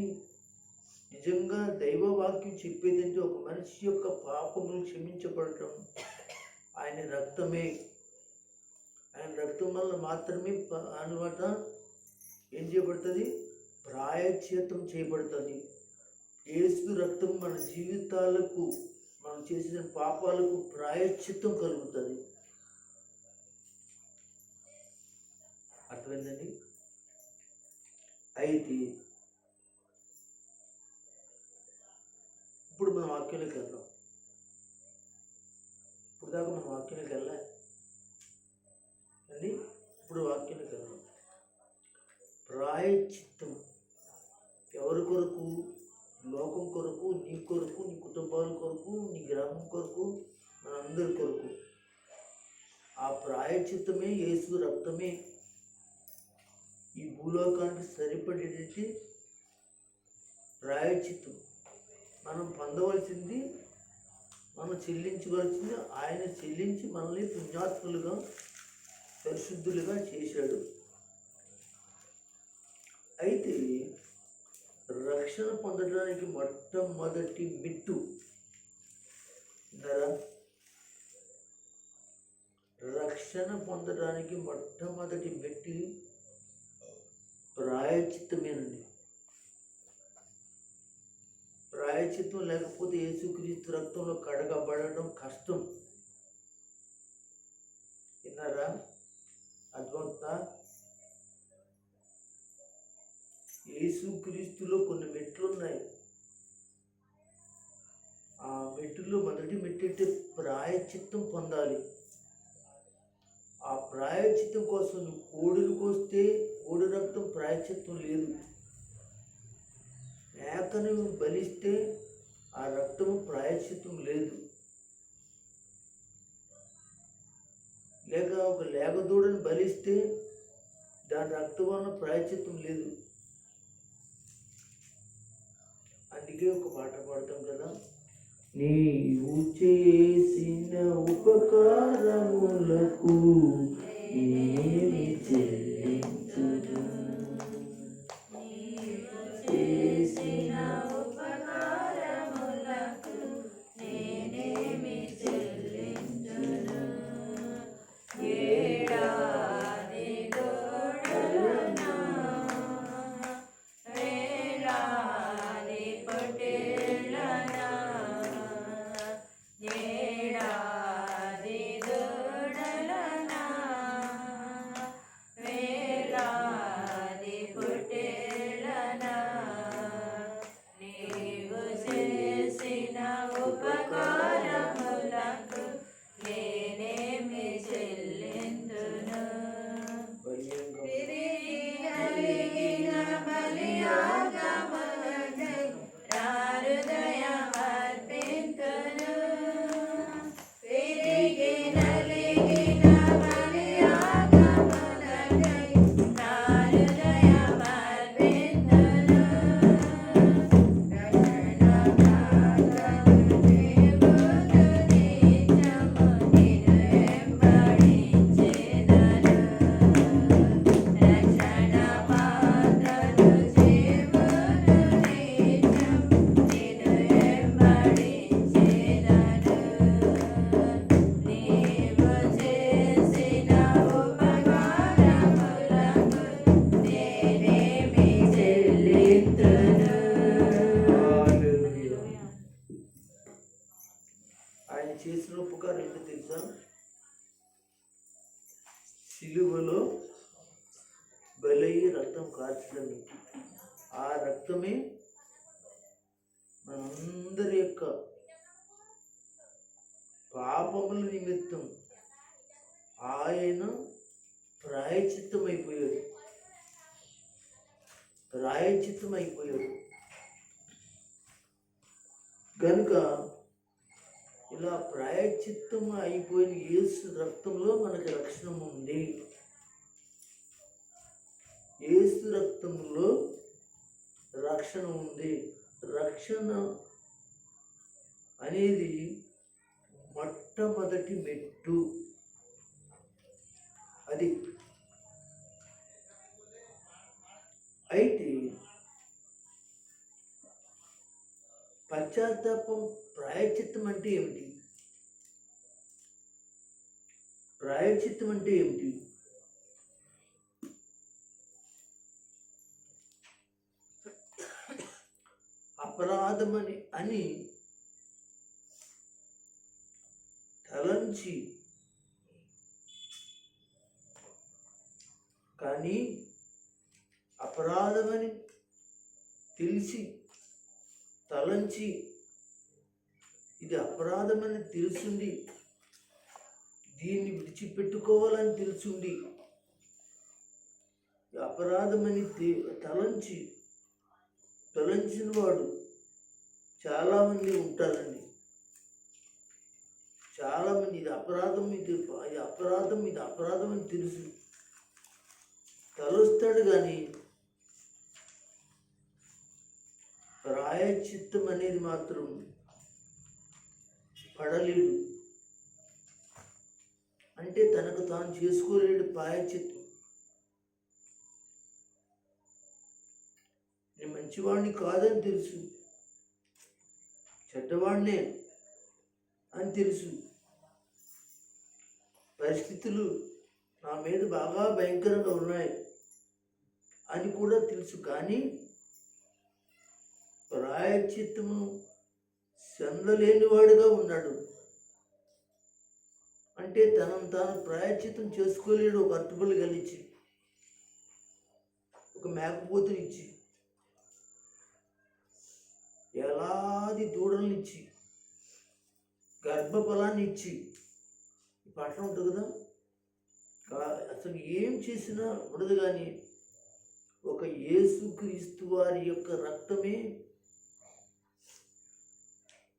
నిజంగా దైవ వాక్యం చెప్పేదంటే, ఒక మనిషి యొక్క పాపములు క్షమించబడటం ఆయన రక్తమే, ఆయన రక్తం వల్ల మాత్రమే అనమాట ఏం చేయబడుతుంది, ప్రాయశ్చిత్తం చేయబడుతుంది. యేసు రక్తం మన జీవితాలకు, మనం చేసిన పాపాలకు ప్రాయశ్చిత్తం కలుగుతుంది. అర్థమైందండి? అయితే ఇప్పుడు మనం వాక్యంలోకి వెళ్దాం. ఇప్పుడు దాకా మనం వాక్యంలోకి వెళ్ళా అండి. ఇప్పుడు వాక్యంలోకి వెళ్దాం. ప్రాయశ్చిత్తం ఎవరి కొరకు? లోకం కొరకు, నీ కొరకు, నీ కుటుంబాల కొరకు, నీ గ్రామం కొరకు, మనందరి కొరకు. ఆ ప్రాయశ్చిత్తమే యేసు రక్తమే ఈ భూలోకానికి సరిపడేటి ప్రాయశ్చిత్తం. మనం పొందవలసింది, మనం చెల్లించవలసింది ఆయన చెల్లించి మనల్ని పుణ్యాత్ములుగా, పరిశుద్ధులుగా చేశాడు. అయితే రక్షణ పొందడానికి మొట్టమొదటి మెట్టు ధర, రక్షణ పొందడానికి మొట్టమొదటి మెట్టు ప్రాయశ్చిత్తమేనండి. ప్రాయశ్చిత్తం లేకపోతే యేసుక్రీస్తు రక్తంలో కడగబడడం కష్టం. విన్నారా? అర్థమవుతుందా? యేసుక్రీస్తులో కొన్ని మెట్లు ఉన్నాయి. ఆ మెట్టులో మొదటి మెట్టు ప్రాయశ్చిత్తం పొందాలి. ఆ ప్రాయశ్చిత్తం కోసం నువ్వు కోడిని కోస్తే కోడి రక్తం ప్రాయశ్చిత్తం లేదు. మేకను బలిస్తే ఆ రక్తము ప్రాయశ్చిత్తం లేదు. లేక ఒక లేగదూడని బలిస్తే దాని రక్తం వలన ప్రాయశ్చిత్తం లేదు. అందుకే ఒక పాట పాడతాం కదా, నీవు చేసిన ఉపకారములకు నేనేమి చెల్లించును, చేసిన ఉపకారములకు నేనేమి చెల్లించును, ఏడాది గోడలనా వేలాది పొట్టేళ్ళనా, ఏడాది గోడలనా వేలాది పొట్టేళ్ళనా, నీవు చేసిన ఉపకారములకు నేనేమి చెల్లింతును, నలిగిన బలియాగములకై నా హృదయమర్పింతును, విరిగి నలిగిన బలియాగములకై నా హృదయమర్పింతును, రక్షణపాత్రను జీవులు నిత్యము నిన్ను వెంబడించెదను, రక్షణపాత్రను జీవులు నిత్యము నిన్ను వెంబడించెదను, నీవు చేసిన ఉపకారములకు నేనేమి చెల్లింతును. ఆయన చేసిన ఉపకారం ఏంటో తెలుసా? సిలువలో బలయ్యి రక్తం కార్చడం. ఆ రక్తమే మనందరి యొక్క పాపముల నిమిత్తం ఆయన ప్రాయశ్చిత్తమైపోయాడు. కనుక ఇలా ప్రాయశ్చిత్తం అయిపోయిన యేసు రక్తంలో మనకి రక్షణ ఉంది. యేసు రక్తంలో రక్షణ ఉంది. రక్షణ అనేది మొట్టమొదటి మెట్టు. అది అయితే పశ్చాత్తాపం, ప్రాయశ్చిత్తం అంటే ఏమిటి? ప్రాయశ్చిత్తం అంటే ఏమిటి? అపరాధమని అని తలంచి, కానీ అపరాధమని తెలిసి తలంచి, ఇది అపరాధమని తెలుసుండి దీన్ని విడిచిపెట్టుకోవాలని తెలుసుండి అపరాధమని తలంచిన వాడు చాలామంది ఉంటారండి. చాలామంది ఇది అపరాధం అని తెలుసు తలుస్తాడు, కానీ ప్రాయశ్చిత్తం అనేది మాత్రం పడలేడు. అంటే తనకు తాను చేసుకోలేడు ప్రాయశ్చిత్తం. నేను మంచివాడిని కాదని తెలుసు, చెడ్డవాడినే అని తెలుసు, పరిస్థితులు నా మీద బాగా భయంకరంగా ఉన్నాయి అని కూడా తెలుసు, కానీ ప్రాయశ్చిత్తము చెందలేనివాడుగా ఉన్నాడు. అంటే తనను తాను ప్రాయశ్చితం చేసుకోలేడు. ఒక అట్టుబలి కలిచి, ఒక మేకపోతునిచ్చి, ఎలాది దూడల్ని ఇచ్చి, గర్భఫలాన్ని ఇచ్చి, ఈ పాట ఉంటుంది కదా, అసలు ఏం చేసినా ఉండదు. కానీ ఒక యేసుక్రీస్తు వారి యొక్క రక్తమే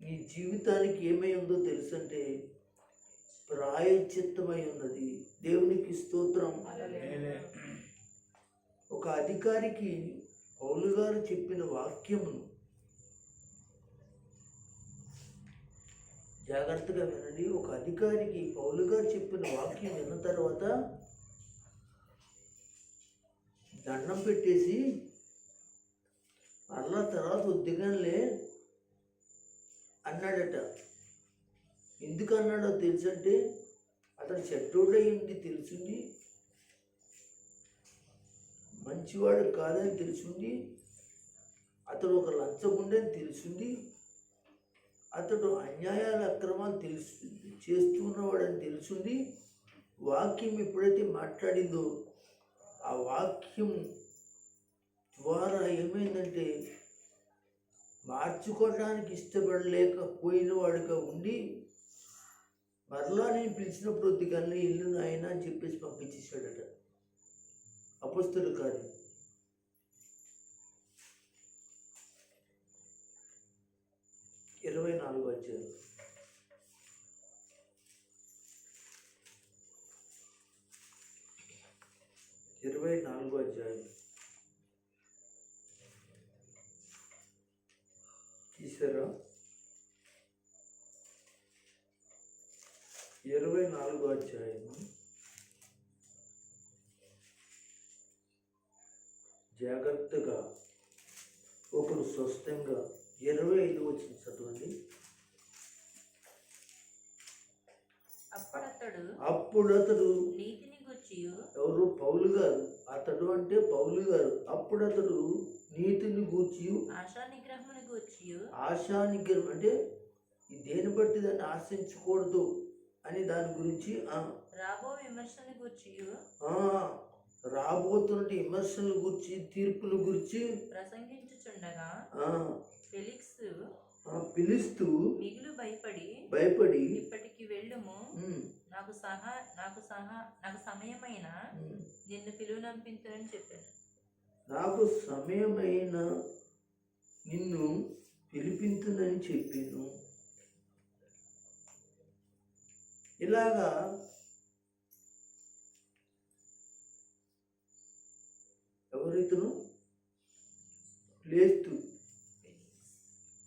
నీ జీవితానికి ఏమై ఉందో తెలుసంటే ప్రాయశ్చిత్తమై ఉన్నది. దేవునికి స్తోత్రం. ఒక అధికారికి పౌలు గారు చెప్పిన వాక్యమును జాగ్రత్తగా వినండి. ఒక అధికారికి పౌలు గారు చెప్పిన వాక్యం విన్న తర్వాత దండం పెట్టేసి మరలా తర్వాత ఉద్యోగంలే అన్నాడట. ఎందుకు అన్నాడో తెలుసంటే అతను చెడ్డోడయింది తెలిసింది, మంచివాడు కాదని తెలిసింది, అతడు ఒక లంచగుండని తెలిసింది, అతడు అన్యాయాల అక్రమాలు చేస్తున్నవాడని తెలిసింది. వాక్యం ఎప్పుడైతే మాట్లాడిందో ఆ వాక్యం ద్వారా ఏమైందంటే మార్చుకోవడానికి ఇష్టపడలేకపోయిన వాడుగా ఉండి మరలా నేను పిలిచినప్పుడు వద్దుగానే ఇల్లు నాయన అని చెప్పేసి పంపించేశాడట. అపొస్తలుల కార్యం 24వ అధ్యాయం. తీసారా? 24వ అధ్యాయం జాగ్రత్తగా ఒకరు స్పష్టంగా 25 వచ్చింది చదవండి. అప్పుడు అతడు నీతిని గూర్చి, ఎవరు? పౌలు గారు. అతడు అంటే పౌలు గారు. అప్పుడు అతడు నీతిని గూర్చి, ఆశా నిగ్రహం అంటే దేని బట్టి దాన్ని ఆశించకూడదు అని దాని గురించి, రాబోతున్న విమర్శల గురించి, తీర్పుల గురించి ప్రసంగించుచుండగా పిలుస్తూ మిగులు భయపడి ఇప్పటికి వెళ్ళుము, నాకు సమయమైన నిన్ను పిలువనంపించునని చెప్పాను. నాకు సమయమైన నిన్ను పిలిపించునని చెప్పాను. ఇలాగా ఎవరైతును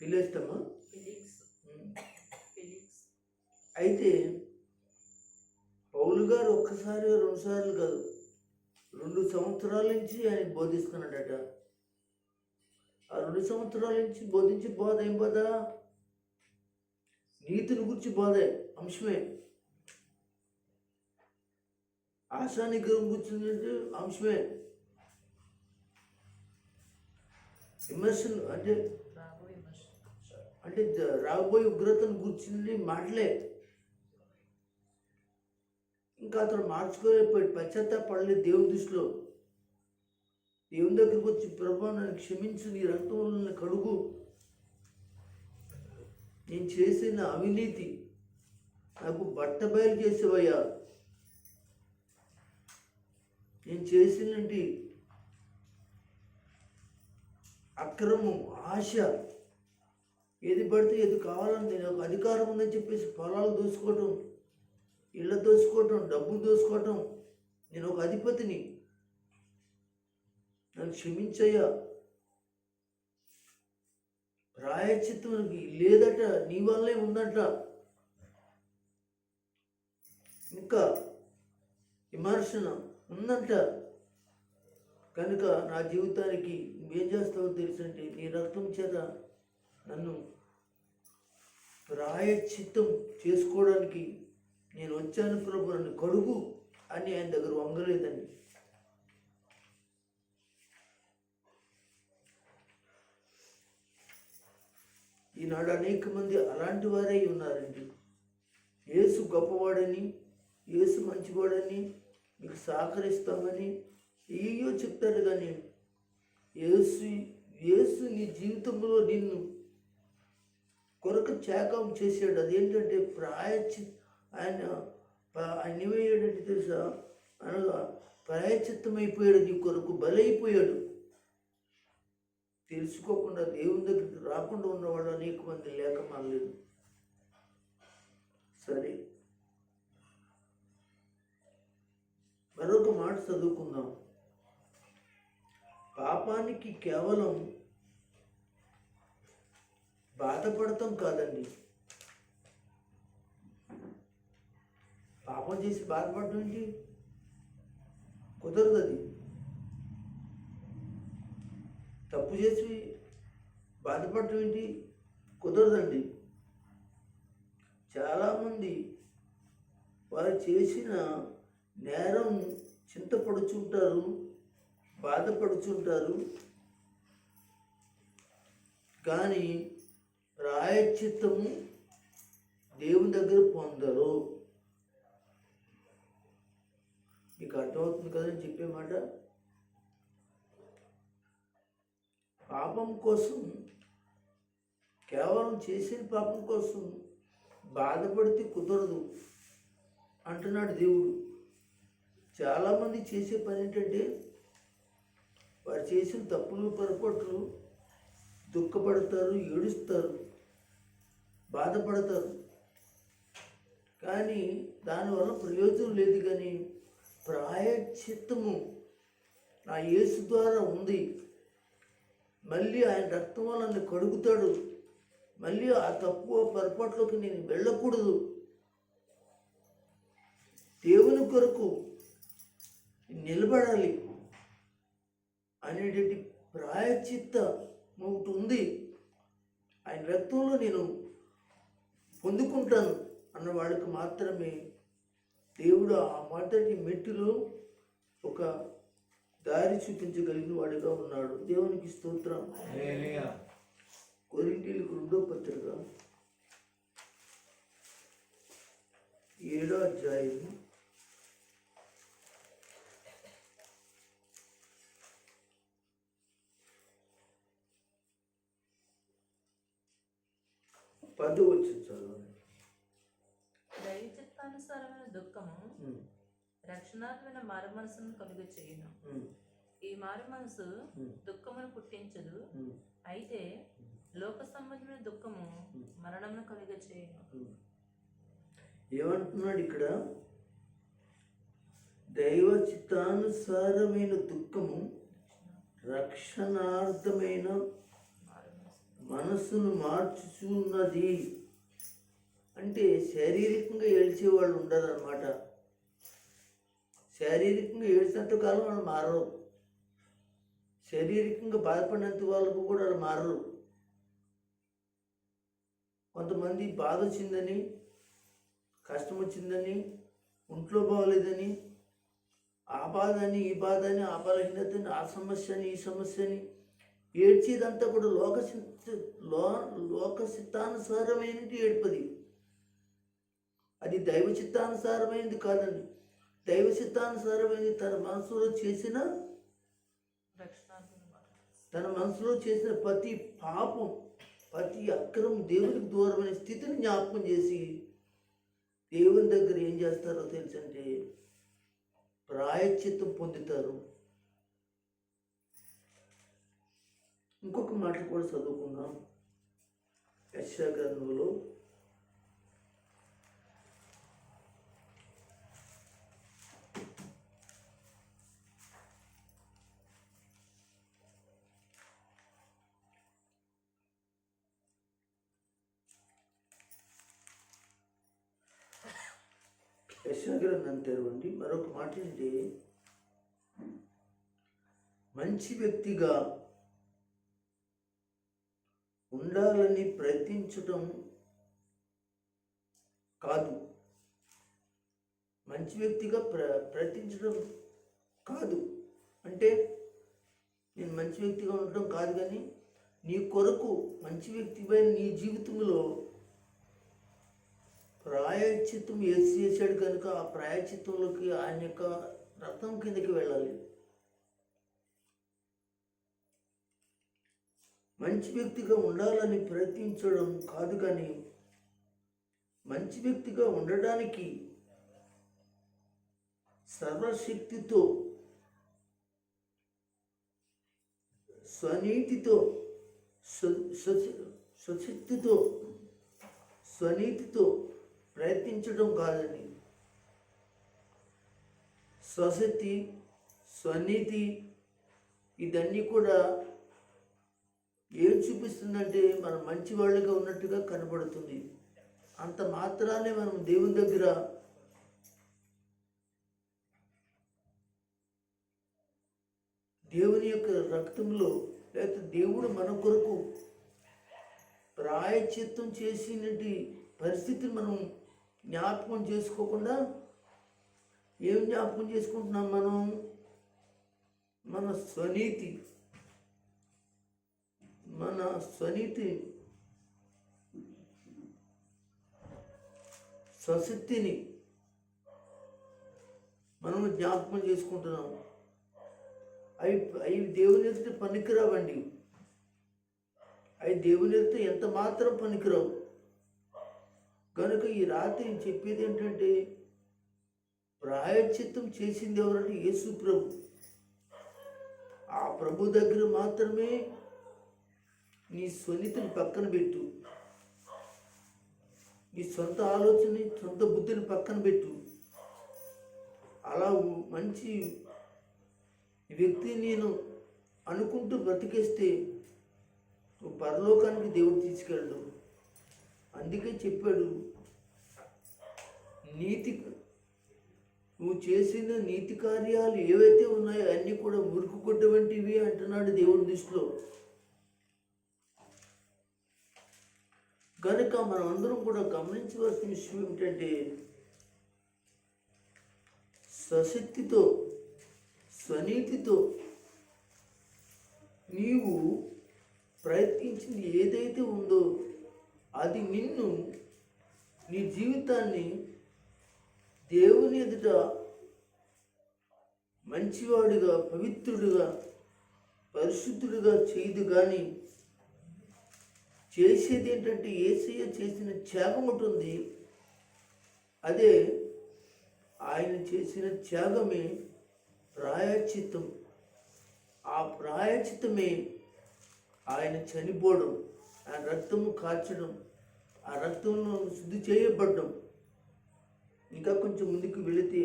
పిలేస్తామా? అయితే పౌలు గారు ఒక్కసారి 2 సార్లు కాదు, 2 సంవత్సరాల నుంచి ఆయన బోధిస్తున్నాడట. ఆ 2 సంవత్సరాల నుంచి బోధించి బోధ ఏం బోధ? నీతిని గురించి బోధే అంశమే. ఆశా నిగ్రహం గురించి అంశమే. విమర్శలు అంటే రాబోయే ఉగ్రతను గుర్చింది మాటలే. ఇంకా అతను మార్చుకోలేకపోయాడు, పశ్చాత్తాపడలేదు దేవుని దృష్టిలో. దేవుని దగ్గరికి వచ్చి ప్రభువా నన్ను క్షమించు, నీ రక్తంలో నన్ను కడుగు, నేను చేసిన అవినీతి నాకు బట్ట బయలు చేసేవయ్యా, నేను చేసినటి అక్రమం, ఆశ, ఏది పడితే ఏది కావాలని నేను ఒక అధికారం ఉందని చెప్పేసి పొలాలు దోసుకోవటం, ఇళ్ళ దోసుకోవటం, డబ్బులు దోసుకోవటం, నేను ఒక అధిపతిని, నన్ను క్షమించయ్యా, ప్రాయశ్చిత్తానికి లేదట, నీ వల్లే ఉందట, ఇంకా విమర్శన ఉందంట, కనుక నా జీవితానికి నువ్వేం చేస్తావో తెలుసంటే నీ రక్తం చేత నన్ను ప్రాయశ్చిత్తం చేసుకోవడానికి నేను వచ్చాను ప్రభు, నన్ను కడుగు అని ఆయన దగ్గర వంగలేదండి. ఈ ఈనాడు అనేక మంది అలాంటి వారే ఉన్నారండి. యేసు గొప్పవాడని, యేసు మంచివాడని, మీకు సహకరిస్తామని ఏయో చెప్తారు. కానీ యేసు యేసు నీ జీవితంలో నిన్ను కొరకు త్యాగం చేశాడు. అదేంటంటే ఆయన ఆయన ఏమయ్యాడంటే తెలుసా, అనగా ప్రాయచిత్తమైపోయాడు, నీ కొరకు బలైపోయాడు. తెలుసుకోకుండా దేవుని దగ్గరికి రాకుండా ఉన్నవాళ్ళు అనేక మంది లేక మానలేదు. సరే, మరొక మాట చదువుకుందాం. పాపానికి కేవలం బాధపడతాం కాదండి, పాపం చేసి బాధపడటం ఏంటి? కుదరదు. అది తప్పు చేసి బాధపడటం ఏంటి? కుదరదండి. చాలామంది వారు చేసిన నేరం చింతపడుచుంటారు, బాధపడుచుంటారు, కానీ ప్రాయశ్చిత్తము దేవుని దగ్గర పొందరు. మీకు అర్థమవుతుంది కదా నేను చెప్పే మాట? పాపం కోసం, కేవలం చేసిన పాపం కోసం బాధపడితే కుదరదు అంటున్నాడు దేవుడు. చాలామంది చేసే పని ఏంటంటే, వారు చేసిన తప్పులు పొరపాట్లు దుఃఖపడతారు, ఏడుస్తారు, బాధపడతారు, కానీ దానివల్ల ప్రయోజనం లేదు. కానీ ప్రాయశ్చిత్తము నా యేసు ద్వారా ఉంది. మళ్ళీ ఆయన రక్తం వల్ల నన్ను కడుగుతాడు. మళ్ళీ ఆ తప్పు పొరపాట్లోకి నేను వెళ్ళకూడదు. దేవుని కొరకు నిలబడాలి అనేటువంటి ప్రాయశ్చిత్తం ఒకటి ఉంది. ఆయన రక్తంలో నేను పొందుకుంటాను అన్న వాళ్ళకి మాత్రమే దేవుడు ఆ మొదటి మెట్టులో ఒక దారి చూపించగలిగిన వాడిగా ఉన్నాడు. దేవునికి స్తోత్రం. కొరింథీయులకు 2వ పత్రిక 7వ అధ్యాయం 10వ వచనం చదవండి. దైవ చిత్తానుసారమైన దుఃఖము రక్షణాత్మైన మారు మనసును కలుగ చేయును. ఈ మారు మనసు దుఃఖమును పుట్టించదు, అయితే లోక సంబంధమైన దుఃఖము మరణమును కలుగ చేయును. ఏమంటున్నాడు ఇక్కడ? దైవ చిత్తానుసారమైన దుఃఖము రక్షణార్థమైన మనస్సును మార్చుచున్నది. అంటే శారీరకంగా ఏడ్చేవాళ్ళు ఉండరన్నమాట. శారీరకంగా ఏడ్చినంత కాలం వాళ్ళు మారరు, శారీరకంగా బాధపడినంత వాళ్ళకు కూడా వాళ్ళు మారరు. కొంతమంది బాధ వచ్చిందని, కష్టం వచ్చిందని, ఒంట్లో బాగోలేదని, ఆ బాధని ఈ బాధని, ఆ బలహీనతని, ఆ సమస్యని ఈ సమస్యని ఏడ్చేదంతా కూడా లోక చిత్తానుసారమైనది ఏడ్పది. అది దైవ చిత్తానుసారమైనది కాదండి. దైవ చిత్తానుసారమైనది తన మనసులో చేసిన ప్రతి పాపం, ప్రతి అక్రమం, దేవునికి దూరమైన స్థితిని జ్ఞాపకం చేసి దేవుని దగ్గర ఏం చేస్తారో తెలుసంటే ప్రాయశ్చిత్తం పొందుతారు. ఇంకొక మాట కూడా చదువుకుందాం. యెషయా గ్రంథంలో 'యెషయా గ్రంథం తెరవండి. మరొక మాట ఏంటి? మంచి వ్యక్తిగా ఉండాలని ప్రయత్నించటం కాదు, మంచి వ్యక్తిగా ప్రయత్నించడం కాదు అంటే నేను మంచి వ్యక్తిగా ఉండటం కాదు, కానీ నీ కొరకు మంచి వ్యక్తిపైన నీ జీవితంలో ప్రాయశ్చిత్తం ఏసు చేశాడు కనుక ఆ ప్రాయశ్చిత్తంలోకి ఆయన యొక్క రక్తం కిందకి వెళ్ళాలి. మంచి వ్యక్తిగా ఉండాలని ప్రయత్నించడం కాదు, కానీ మంచి వ్యక్తిగా ఉండడానికి సర్వశక్తితో స్వనీతితో స్వశక్తితో స్వనీతితో ప్రయత్నించడం కాదని, స్వశక్తి స్వనీతి ఇదన్నీ కూడా ఏం చూపిస్తుందంటే మనం మంచి వాళ్ళుగా ఉన్నట్టుగా కనబడుతుంది. అంత మాత్రానే మనం దేవుని దగ్గర దేవుని యొక్క రక్తంలో లేకపోతే దేవుడు మన కొరకు ప్రాయశ్చిత్తం చేసినటువంటి పరిస్థితిని మనం జ్ఞాపకం చేసుకోకుండా ఏం జ్ఞాపకం చేసుకుంటున్నాం? మన స్వనీతి స్వశక్తిని మనం జ్ఞాపకం చేసుకుంటున్నాం. అవి దేవుని ఎదుట పనికిరావండి. అవి దేవుని ఎదుట ఎంత మాత్రం పనికిరావు. కనుక ఈ రాత్రి చెప్పేది ఏంటంటే, ప్రాయశ్చిత్తం చేసింది ఎవరంటే యేసు ప్రభు. ఆ ప్రభు దగ్గర మాత్రమే నీ స్వనీతిని పక్కన పెట్టు, నీ సొంత ఆలోచన సొంత బుద్ధిని పక్కన పెట్టు. అలా మంచి వ్యక్తి నేను అనుకుంటూ బ్రతికేస్తే నువ్వు పరలోకానికి దేవుడు తీసుకెళ్ళడు. అందుకే చెప్పాడు, నువ్వు చేసిన నీతి కార్యాలు ఏవైతే ఉన్నాయో అన్నీ కూడా మురుకు గుడ్డ వంటివి అంటున్నాడు దేవుడి దృష్టిలో. కనుక మనం అందరం కూడా గమనించవలసిన విషయం ఏమిటంటే, స్వశక్తితో స్వనీతితో నీవు ప్రయత్నించింది ఏదైతే ఉందో అది నీ జీవితాన్ని దేవుని ఎదుట మంచివాడుగా, పవిత్రుడిగా, పరిశుద్ధుడిగా చేయదు. కానీ చేసేది ఏంటంటే, యేసయ్య చేసిన త్యాగం ఉంటుంది. అదే ఆయన చేసిన త్యాగమే ప్రాయశ్చిత్తం. ఆ ప్రాయశ్చిత్తమే ఆయన చనిపోవడం, ఆ రక్తము కార్చడం, ఆ రక్తంలో శుద్ధి చేయబడ్డం. ఇంకా కొంచెం ముందుకు వెళితే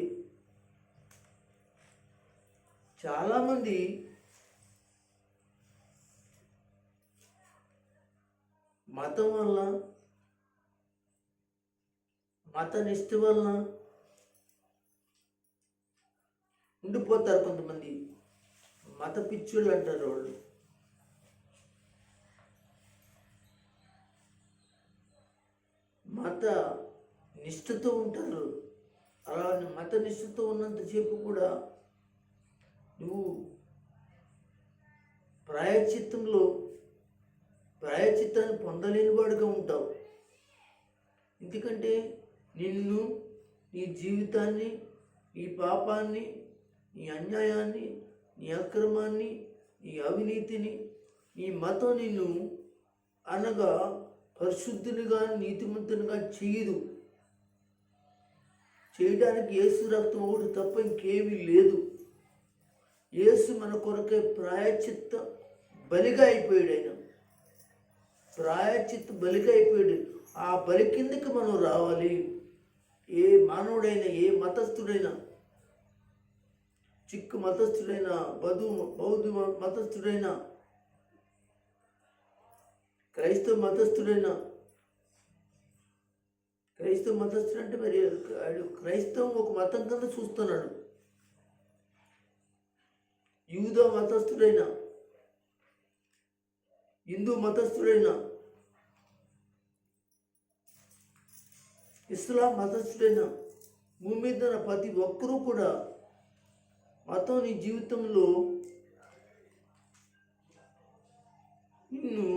చాలామంది మతం వల్ల, మత నిష్ఠ వలన ఉండిపోతారు. కొంతమంది మత పిచ్చుళ్ళు అంటారు వాళ్ళు. మత నిష్ఠతో ఉంటారు. అలా మత నిష్ఠతో ఉన్నంతసేపు కూడా నువ్వు ప్రాయశ్చిత్తాన్ని పొందలేని వాడుగా ఉంటావు. ఎందుకంటే నిన్ను, నీ జీవితాన్ని, నీ పాపాన్ని, నీ అన్యాయాన్ని, నీ అక్రమాన్ని, నీ అవినీతిని, నీ మతం నిన్ను అనగా పరిశుద్ధునిగా, నీతిమంతునిగా చేయదు. చేయడానికి యేసు రక్తం ఒకటి తప్ప ఇంకేమీ లేదు. యేసు మన కొరకే ప్రాయశ్చిత్త బలిగా అయిపోయాడు. ఆయన ప్రాయశ్చిత్త బలిగా అయిపోయాడు. ఆ బలి కిందకి మనం రావాలి. ఏ మానవుడైనా, ఏ మతస్థుడైనా, చిక్కు మతస్థుడైనా, బౌద్ధ మతస్థుడైనా, క్రైస్తవ మతస్థుడైనా, క్రైస్తవ మతస్థుడు అంటే మరి క్రైస్తవం ఒక మతం కింద చూస్తున్నాడు. యూదా మతస్థుడైనా, హిందూ మతస్థుడైనా, ఇస్లాం మతస్థుడైనా, భూమి మీద ప్రతి ఒక్కరూ కూడా మతం నీ జీవితంలో నిన్ను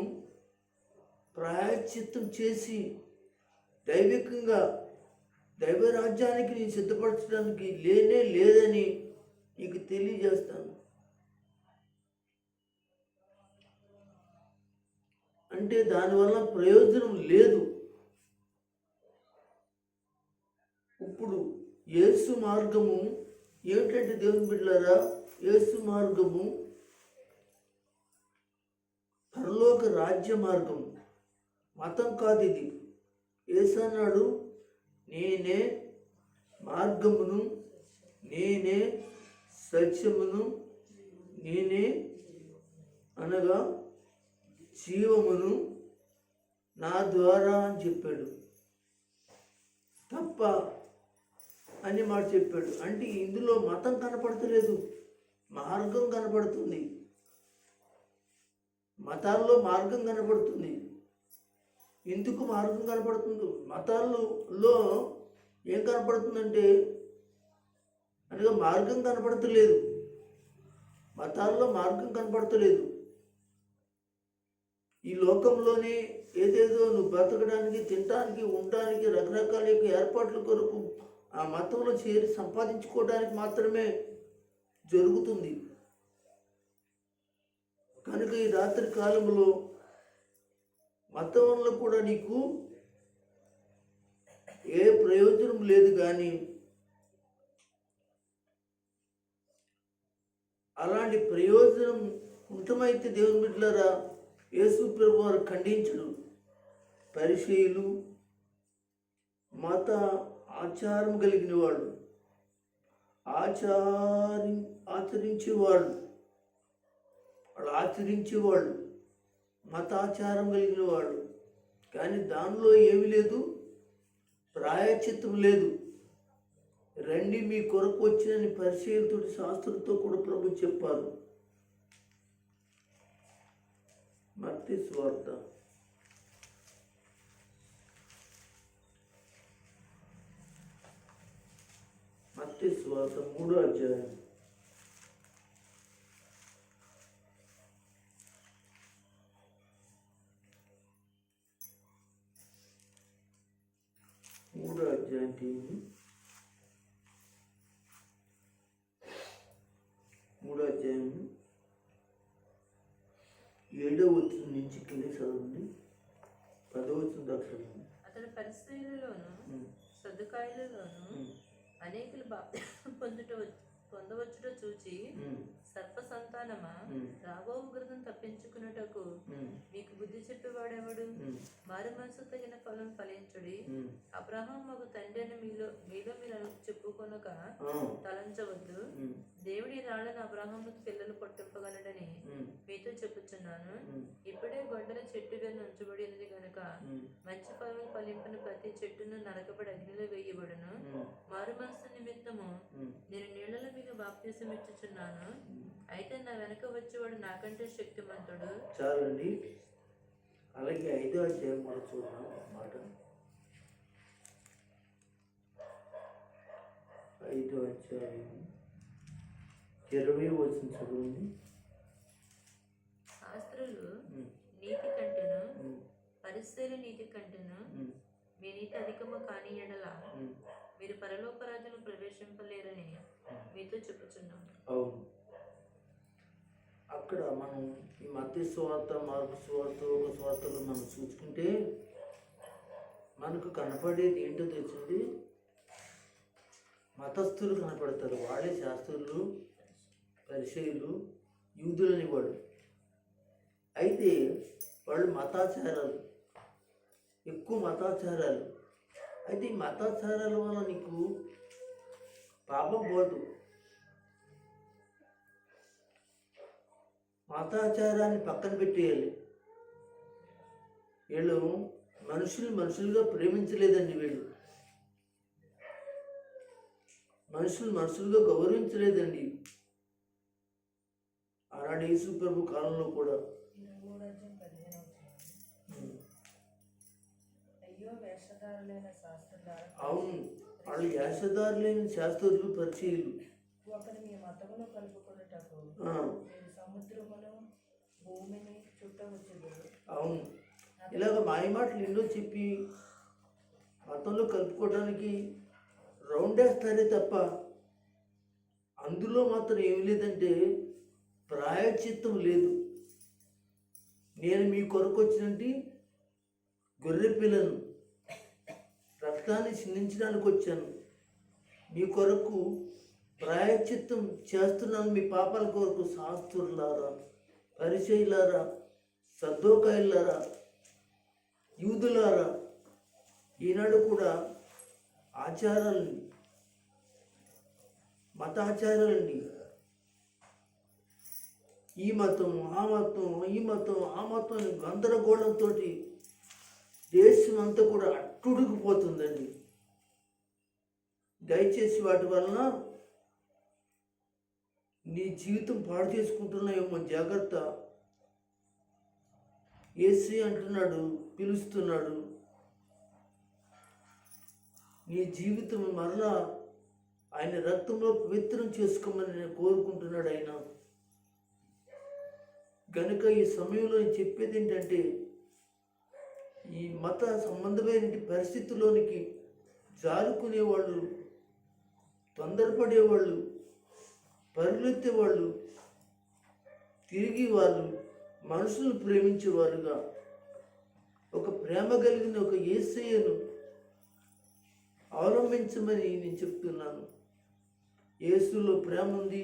ప్రాయశ్చిత్తం చేసి దైవికంగా దైవరాజ్యానికి నేను సిద్ధపరచడానికి లేనే లేదని నీకు తెలియజేస్తాను. అంటే దానివల్ల ప్రయోజనం లేదు. ఇప్పుడు యేసు మార్గము ఏమిటంటే దేవుని బిడ్డలారా, యేసు మార్గము పరలోక రాజ్య మార్గం, మతం కాదు ఇది. యేసు అన్నాడు, నేనే మార్గమును, నేనే సత్యమును, నేనే అనగా జీవమును, నా ద్వారా అని చెప్పాడు. తప్ప అని మాట చెప్పాడు. అంటే ఇందులో మతం కనపడతలేదు, మార్గం కనపడుతుంది. మతాల్లో మార్గం కనపడుతుంది. ఎందుకు మార్గం కనపడుతుందో? మతాల్లో ఏం కనపడుతుందంటే అనగా మార్గం కనపడతలేదు. మతాల్లో మార్గం కనపడతలేదు. ఈ లోకంలోనే ఏదేదో నువ్వు బ్రతకడానికి, తినడానికి, ఉండడానికి, రకరకాల యొక్క ఏర్పాట్ల కొరకు ఆ మతంలో చేరి సంపాదించుకోవడానికి మాత్రమే జరుగుతుంది. కనుక ఈ రాత్రి కాలంలో మతం వల్ల కూడా నీకు ఏ ప్రయోజనం లేదు. కానీ అలాంటి ప్రయోజనం ఉంటమైతే దేవుని బిడ్డలారా, యేసు ప్రభు వారు ఖండించడు. పరిసయ్యులు మత ఆచారం కలిగిన వాళ్ళు, ఆచరించేవాళ్ళు మతాచారం కలిగిన వాళ్ళు, కానీ దానిలో ఏమి లేదు, ప్రాయశ్చిత్తం లేదు. రండి మీ కొరకు వచ్చినని పరిసయ్యులతో శాస్త్రులతో కూడా ప్రభు చెప్పారు. మత్తయి సువార్త 3వ అధ్యాయం 7వ అధ్యాయం 7వ వచనం నుంచి కింద చదవండి. 10వ వచనం దాకా చదవండి. అతడు పరిసయ్యులలోను సద్దుకాయులలోను అనేకులు బాప్తిస్మం పొందవచ్చుట చూచి, సర్ప సంతానమా, రాబో ఉగ్రతను తప్పించుకున్నటకు మీకు బుద్ధి చెప్పేవాడెవడు? మారు మనసు తగిన ఫలం ఫలించుడి. అబ్రహాము ఒక తండ్రి అని మీలో మీరు చెప్పుకొనక తలంచవద్దు. దేవుడి రాళ్లను అబ్రహాముకు పిల్లలు పుట్టింపగలడని మీతో చెప్పుచున్నాను. ఇప్పుడే గొడ్డల చెట్టు వేరు ఉంచబడినది గనుక మంచి ఫలం ఫలింపని ప్రతి చెట్టును నరకబడి అగ్నిలో వేయబడును. మారు మనసు నిమిత్తము నేను నీళ్లలో మీకు బాప్తిసం ఇచ్చుచున్నాను. అయితే నా వెనక వచ్చేవాడు నాకంటే శక్తిమంతుడు. చాలండి. అలాగే 5వ అధ్యాయం కూడా చూద్దాం మాట. 5వ అధ్యాయం 20వ వచనం చదవండి. శాస్త్రులు నీతి కంటేను పరిసయ్యుల నీతి కంటేను మీ నీతి అధికము కాని ఎడల మీరు పరలోక రాజ్యంలో ప్రవేశింపలేరని మీతో చెప్పుచున్నాను. అవును, అక్కడ మనం ఈ మత్తయి సువార్త, మార్కు సువార్త, ఒక సువార్తలు మనం చూసుకుంటే మనకు కనపడేది ఏంటో తెలిసింది. మతస్థులు కనపడతారు. వాళ్ళే శాస్త్రులు, పరిసయ్యులు, యూదులని వాడు. అయితే వాళ్ళు మతాచారాలు, ఎక్కువ మతాచారాలు. అయితే ఈ మతాచారాల వల్ల నీకు పాపం పోదు. మతాచారాన్ని పక్కన పెట్టేయాలి. వీళ్ళు మనుషులుగా ప్రేమించలేదండి. వీళ్ళు మనుషులుగా గౌరవించలేదండి. ఆనాడు యేసు ప్రభు కాలంలో కూడా. అవును, వాళ్ళు వేషధారులైన శాస్త్రులు, పరిచయులు. ఒకరు మీ మతమును కలుపుకొనుటకు సముద్రమును భూమిని చుట్టవచ్చును. అవును, ఇలాగ మాయమాటలు ఎన్నో చెప్పి మతంలో కలుపుకోవడానికి రౌండ్ వేస్తారే తప్ప అందులో మాత్రం ఏమి లేదంటే ప్రాయశ్చిత్తం లేదు. నేను మీ కొరకు వచ్చినట్టు గొర్రె పిల్లను రక్తాన్ని చిందించడానికి వచ్చాను. మీ కొరకు ప్రాయశ్చిత్తం చేస్తున్నాను, మీ పాపాల కొరకు. శాస్త్రులారా, పరిచయులారా, సద్దోకాయులారా, యూదులారా, ఈనాడు కూడా ఆచారాలని, మతాచారాలండి. ఈ మతం ఆ మతం, ఈ మతం ఆ మతం గందరగోళంతో దేశం అంతా కూడా అట్టుడికిపోతుందండి. దయచేసి వాటి వలన నీ జీవితం పాడు చేసుకుంటున్నాయేమో జాగ్రత్త. యేసే అంటున్నాడు, పిలుస్తున్నాడు. నీ జీవితం మరలా ఆయన రక్తంలో పవిత్రం చేసుకోమని నేను కోరుకుంటున్నాడు ఆయన. కనుక ఈ సమయంలో నేను చెప్పేది ఏంటంటే, ఈ మత సంబంధమైన పరిస్థితుల్లోనికి జారుకునేవాళ్ళు, తొందరపడేవాళ్ళు, పరులెత్తేవాళ్ళు, తిరిగి వాళ్ళు మనుషులను ప్రేమించేవారుగా ఒక ప్రేమ కలిగిన ఒక యేసయ్యను అవలంబించమని నేను చెప్తున్నాను. యేసులో ప్రేమ ఉంది,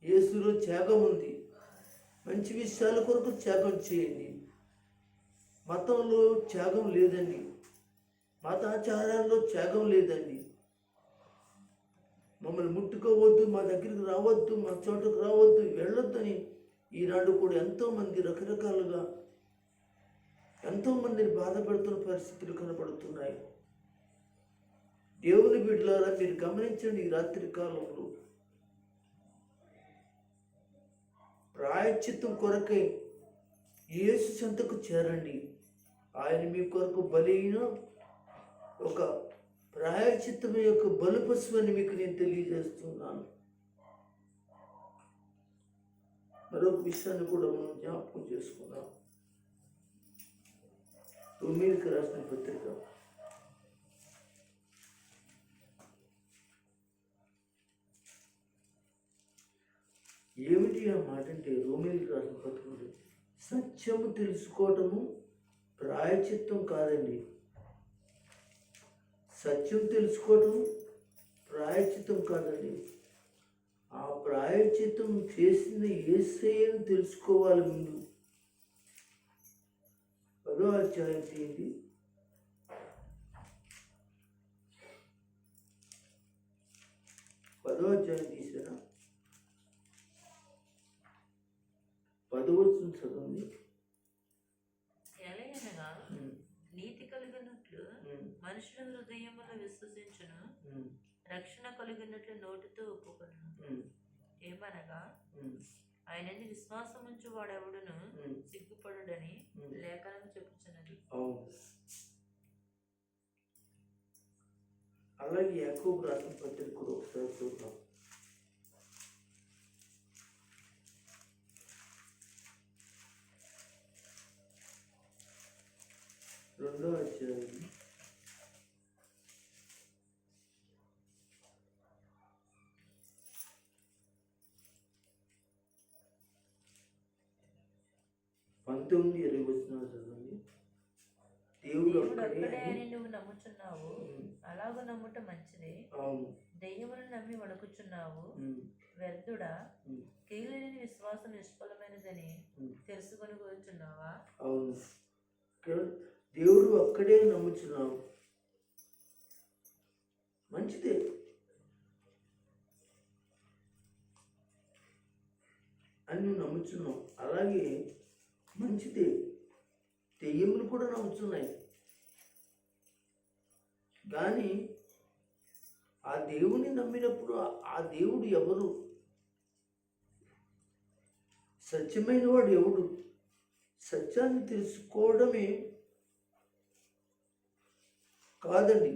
యేసులో త్యాగం ఉంది. మంచి విషయాల కొరకు త్యాగం చేయండి. మతంలో త్యాగం లేదండి, మతాచారాల్లో త్యాగం లేదండి. మమ్మల్ని ముట్టుకోవద్దు, మా దగ్గరికి రావద్దు, మా చోటకు రావద్దు, వెళ్ళొద్దని ఈనాడు కూడా ఎంతోమంది రకరకాలుగా ఎంతోమందిని బాధపడుతున్న పరిస్థితులు కనపడుతున్నాయి. దేవుని బిడ్డలారా, మీరు గమనించండి. ఈ రాత్రి కాలంలో ప్రాయశ్చిత్తం కొరకై యేసు చెంతకు చేరండి. ఆయన మీ కొరకు బలైన ఒక ప్రాయశ్చిత్తం యొక్క బలుపశువని మీకు నేను తెలియజేస్తున్నాను. మరొక విషయాన్ని కూడా మనం జ్ఞాపకం చేసుకుందాం. 9కి రాసిన పత్రిక 7 ఆ మాట అంటే, రోమీయులకు రాసిన పత్రిక, సత్యము తెలుసుకోవటము ప్రాయశ్చిత్తం కాదండి. సత్యం తెలుసుకోవటం ప్రాయశ్చిత్తం కాదండి. ఆ ప్రాయశ్చిత్తం చేసిన యేసయ్యను తెలుసుకోవాలి ముందు. 10వ అధ్యాయం తీయండి. 10వ అధ్యాయం తీసారా? 10వ వచనం చదవండి. ఎలయనగా నీతి కలిగినట్లు మనుషుల హృదయములో విశ్వసించును, రక్షణ కలిగినట్లు నోటితో ఒప్పుకొను. ఏమనగా ఆయనని విశ్వాసం ఉంచు వాడెవడును సిగ్గుపడుడని లేఖనం చెప్పుచున్నది. అలాగే యాకోబు రాసిన పత్రిక కూడా ఒకసారి చూద్దాం. 2వ అధ్యాయం 19-20 వచనాలు చదవండి. దేవుడు ఒక్కడే అని నువ్వు నమ్ముచున్నావు, అలాగూ నమ్ముట మంచిదే. దెయ్యములను నమ్మి వణుకుచున్నావు, వ్యర్థుడా. కీలలేని విశ్వాసం నిష్ఫలమైనదని తెలుసుకొని కూర్చున్నావా? అవును, దేవుడు ఒక్కడే నమ్ముచున్నావు, మంచిదే. అని నువ్వు నమ్ముచున్నావు, అలాగే మంచిదే. దెయ్యములు కూడా నమ్ముతున్నాయి. కానీ ఆ దేవుని నమ్మినప్పుడు ఆ దేవుడు ఎవరు? సత్యమైన వాడు ఎవడు? సత్యాన్ని తెలుసుకోవడమే కాదండి,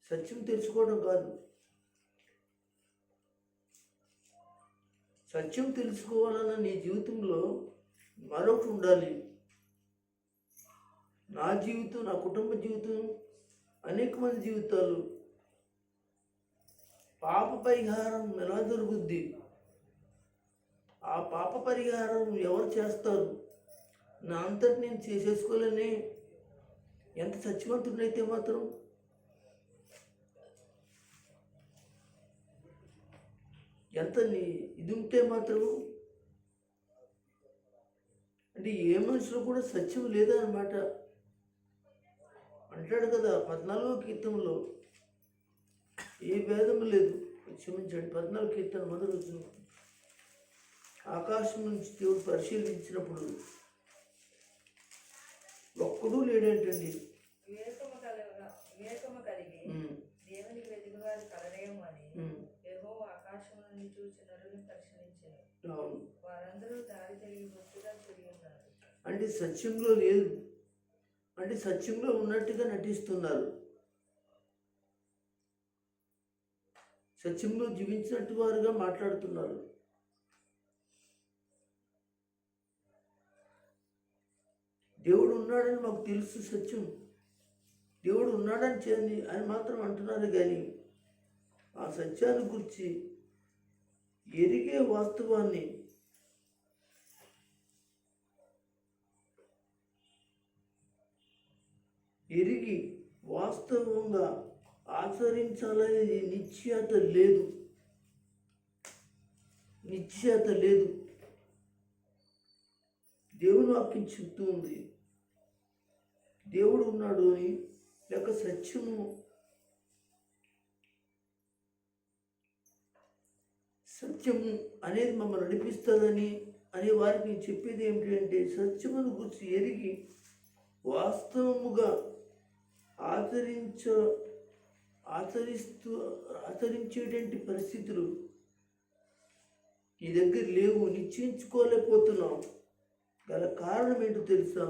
సత్యం తెలుసుకోవడం కాదు. సత్యం తెలుసుకోవాలన్న నీ జీవితంలో మరొకటి ఉండాలి. నా జీవితం, నా కుటుంబ జీవితం, అనేక మంది జీవితాలు పాప పరిహారం ఎలా జరుగుద్ది? ఆ పాప పరిహారం ఎవరు చేస్తారు? నా అంతటి నేను చేసేసుకోలేనే. ఎంత సత్యవంతుడైతే మాత్రం, ఎంత ఇది ఉంటే మాత్రం, అంటే ఏ మనుషులు కూడా సత్యం లేదన్నమాట. అంటాడు కదా 14వ కీర్తనలో, ఏ భేదము లేదు. క్షమించండి, 14వ కీర్తన మొదలు వచ్చిన ఆకాశం నుంచి దేవుడు పరిశీలించినప్పుడు ఒక్కడూ లేడేంటండి. వివేకము కలిగి దేవునికి వెతుకువారు కలరేమో అని యెహోవా ఆకాశం నుండి చూసి నరుని పరిశీలించారు. వారందరూ దారి తగిలి బొత్తుగా చెడి ఉన్నారు. అంటే సత్యంలో లేదు, అంటే సత్యంలో ఉన్నట్టుగా నటిస్తున్నారు. సత్యంలో జీవించినట్టు వారుగా మాట్లాడుతున్నారు. దేవుడు ఉన్నాడని మాకు తెలుసు, సత్యం. దేవుడు ఉన్నాడని చేయండి అని మాత్రం అంటున్నారు, కానీ ఆ సత్యాన్ని గురించి ఎరిగే వాస్తవాన్ని ఎరిగి వాస్తవంగా ఆచరించాలనేది నిశ్చయత లేదు. దేవుని వాక్యం చెప్తూ ఉంది, దేవుడు ఉన్నాడు అని, లేక సత్యము అనేది మమ్మల్ని నడిపిస్తుందని అనే వారికి నేను చెప్పేది ఏమిటంటే, సత్యమును గురించి ఎరిగి వాస్తవముగా ఆచరించేటువంటి పరిస్థితులు ఈ దగ్గర లేవు, నిశ్చయించుకోలేకపోతున్నాం. గల కారణం ఏంటో తెలుసా?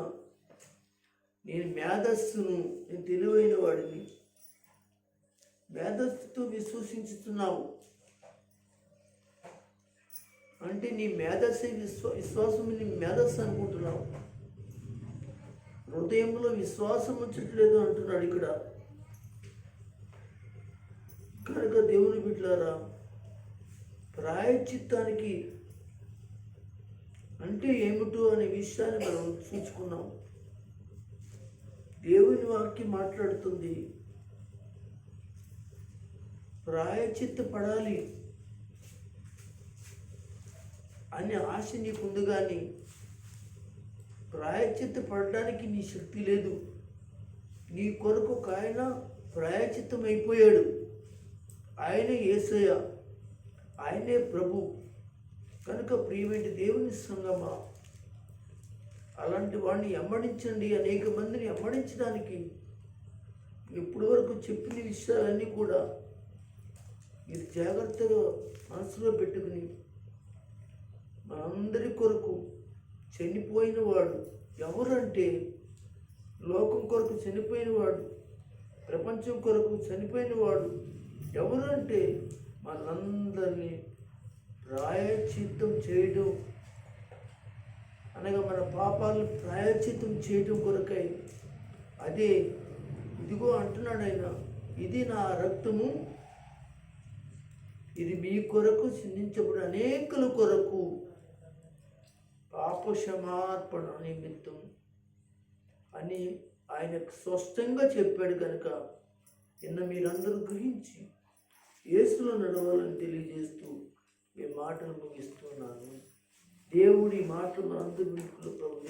నేను మేధస్సును, నేను తెలివైన వాడిని, మేధస్సుతో విశ్వసించుతున్నావు. అంటే నీ మేధస్సు విశ్వాసం, నీ మేధస్సు అనుకుంటున్నావు. హృదయంలో విశ్వాసం వచ్చట్లేదు అంటున్నాడు ఇక్కడ. కనుక దేవుని బిడ్డలారా, ప్రాయశ్చిత్తానికి అంటే ఏమిటో అనే విషయాన్ని మనం చూసుకున్నాం. దేవుని వాక్యం మాట్లాడుతుంది, ప్రాయశ్చిత్త పడాలి అనే ఆశ నీకుంది, కానీ ప్రాయశ్చిత్త పడడానికి నీ శక్తి లేదు. నీ కొరకు ఒక ఆయన ప్రాయశ్చిత్తం అయిపోయాడు. ఆయనే యేసయ్య, ఆయనే ప్రభు. కనుక ప్రియమైన దేవుని సంగమా, అలాంటి వాడిని ఎమ్మడించండి. అనేక మందిని ఎమ్మడించడానికి ఇప్పటి వరకు చెప్పిన విషయాలన్నీ కూడా మీరు జాగ్రత్తగా మనసులో పెట్టుకుని, మనందరి కొరకు చనిపోయిన వాడు ఎవరంటే, లోకం కొరకు చనిపోయిన వాడు, ప్రపంచం కొరకు చనిపోయిన వాడు ఎవరంటే, మనందరినీ ప్రాయశ్చిత్తం చేయడం అనగా మన పాపాలను ప్రాయశ్చిత్తం చేయడం కొరకై, అదే ఇదిగో అంటున్నాడు ఆయన, ఇది నా రక్తము, ఇది మీ కొరకు చిందించబడి అనేకుల కొరకు పాప క్షమార్పణ నిమిత్తం అని ఆయన స్పష్టంగా చెప్పాడు. కనుక నిన్న మీరందరూ గ్రహించి యేసులో నడవాలని తెలియజేస్తూ ఈ మాటలు ముగిస్తున్నాను. దేవుడి మాటలు మనందరి వింటున్న ప్రభు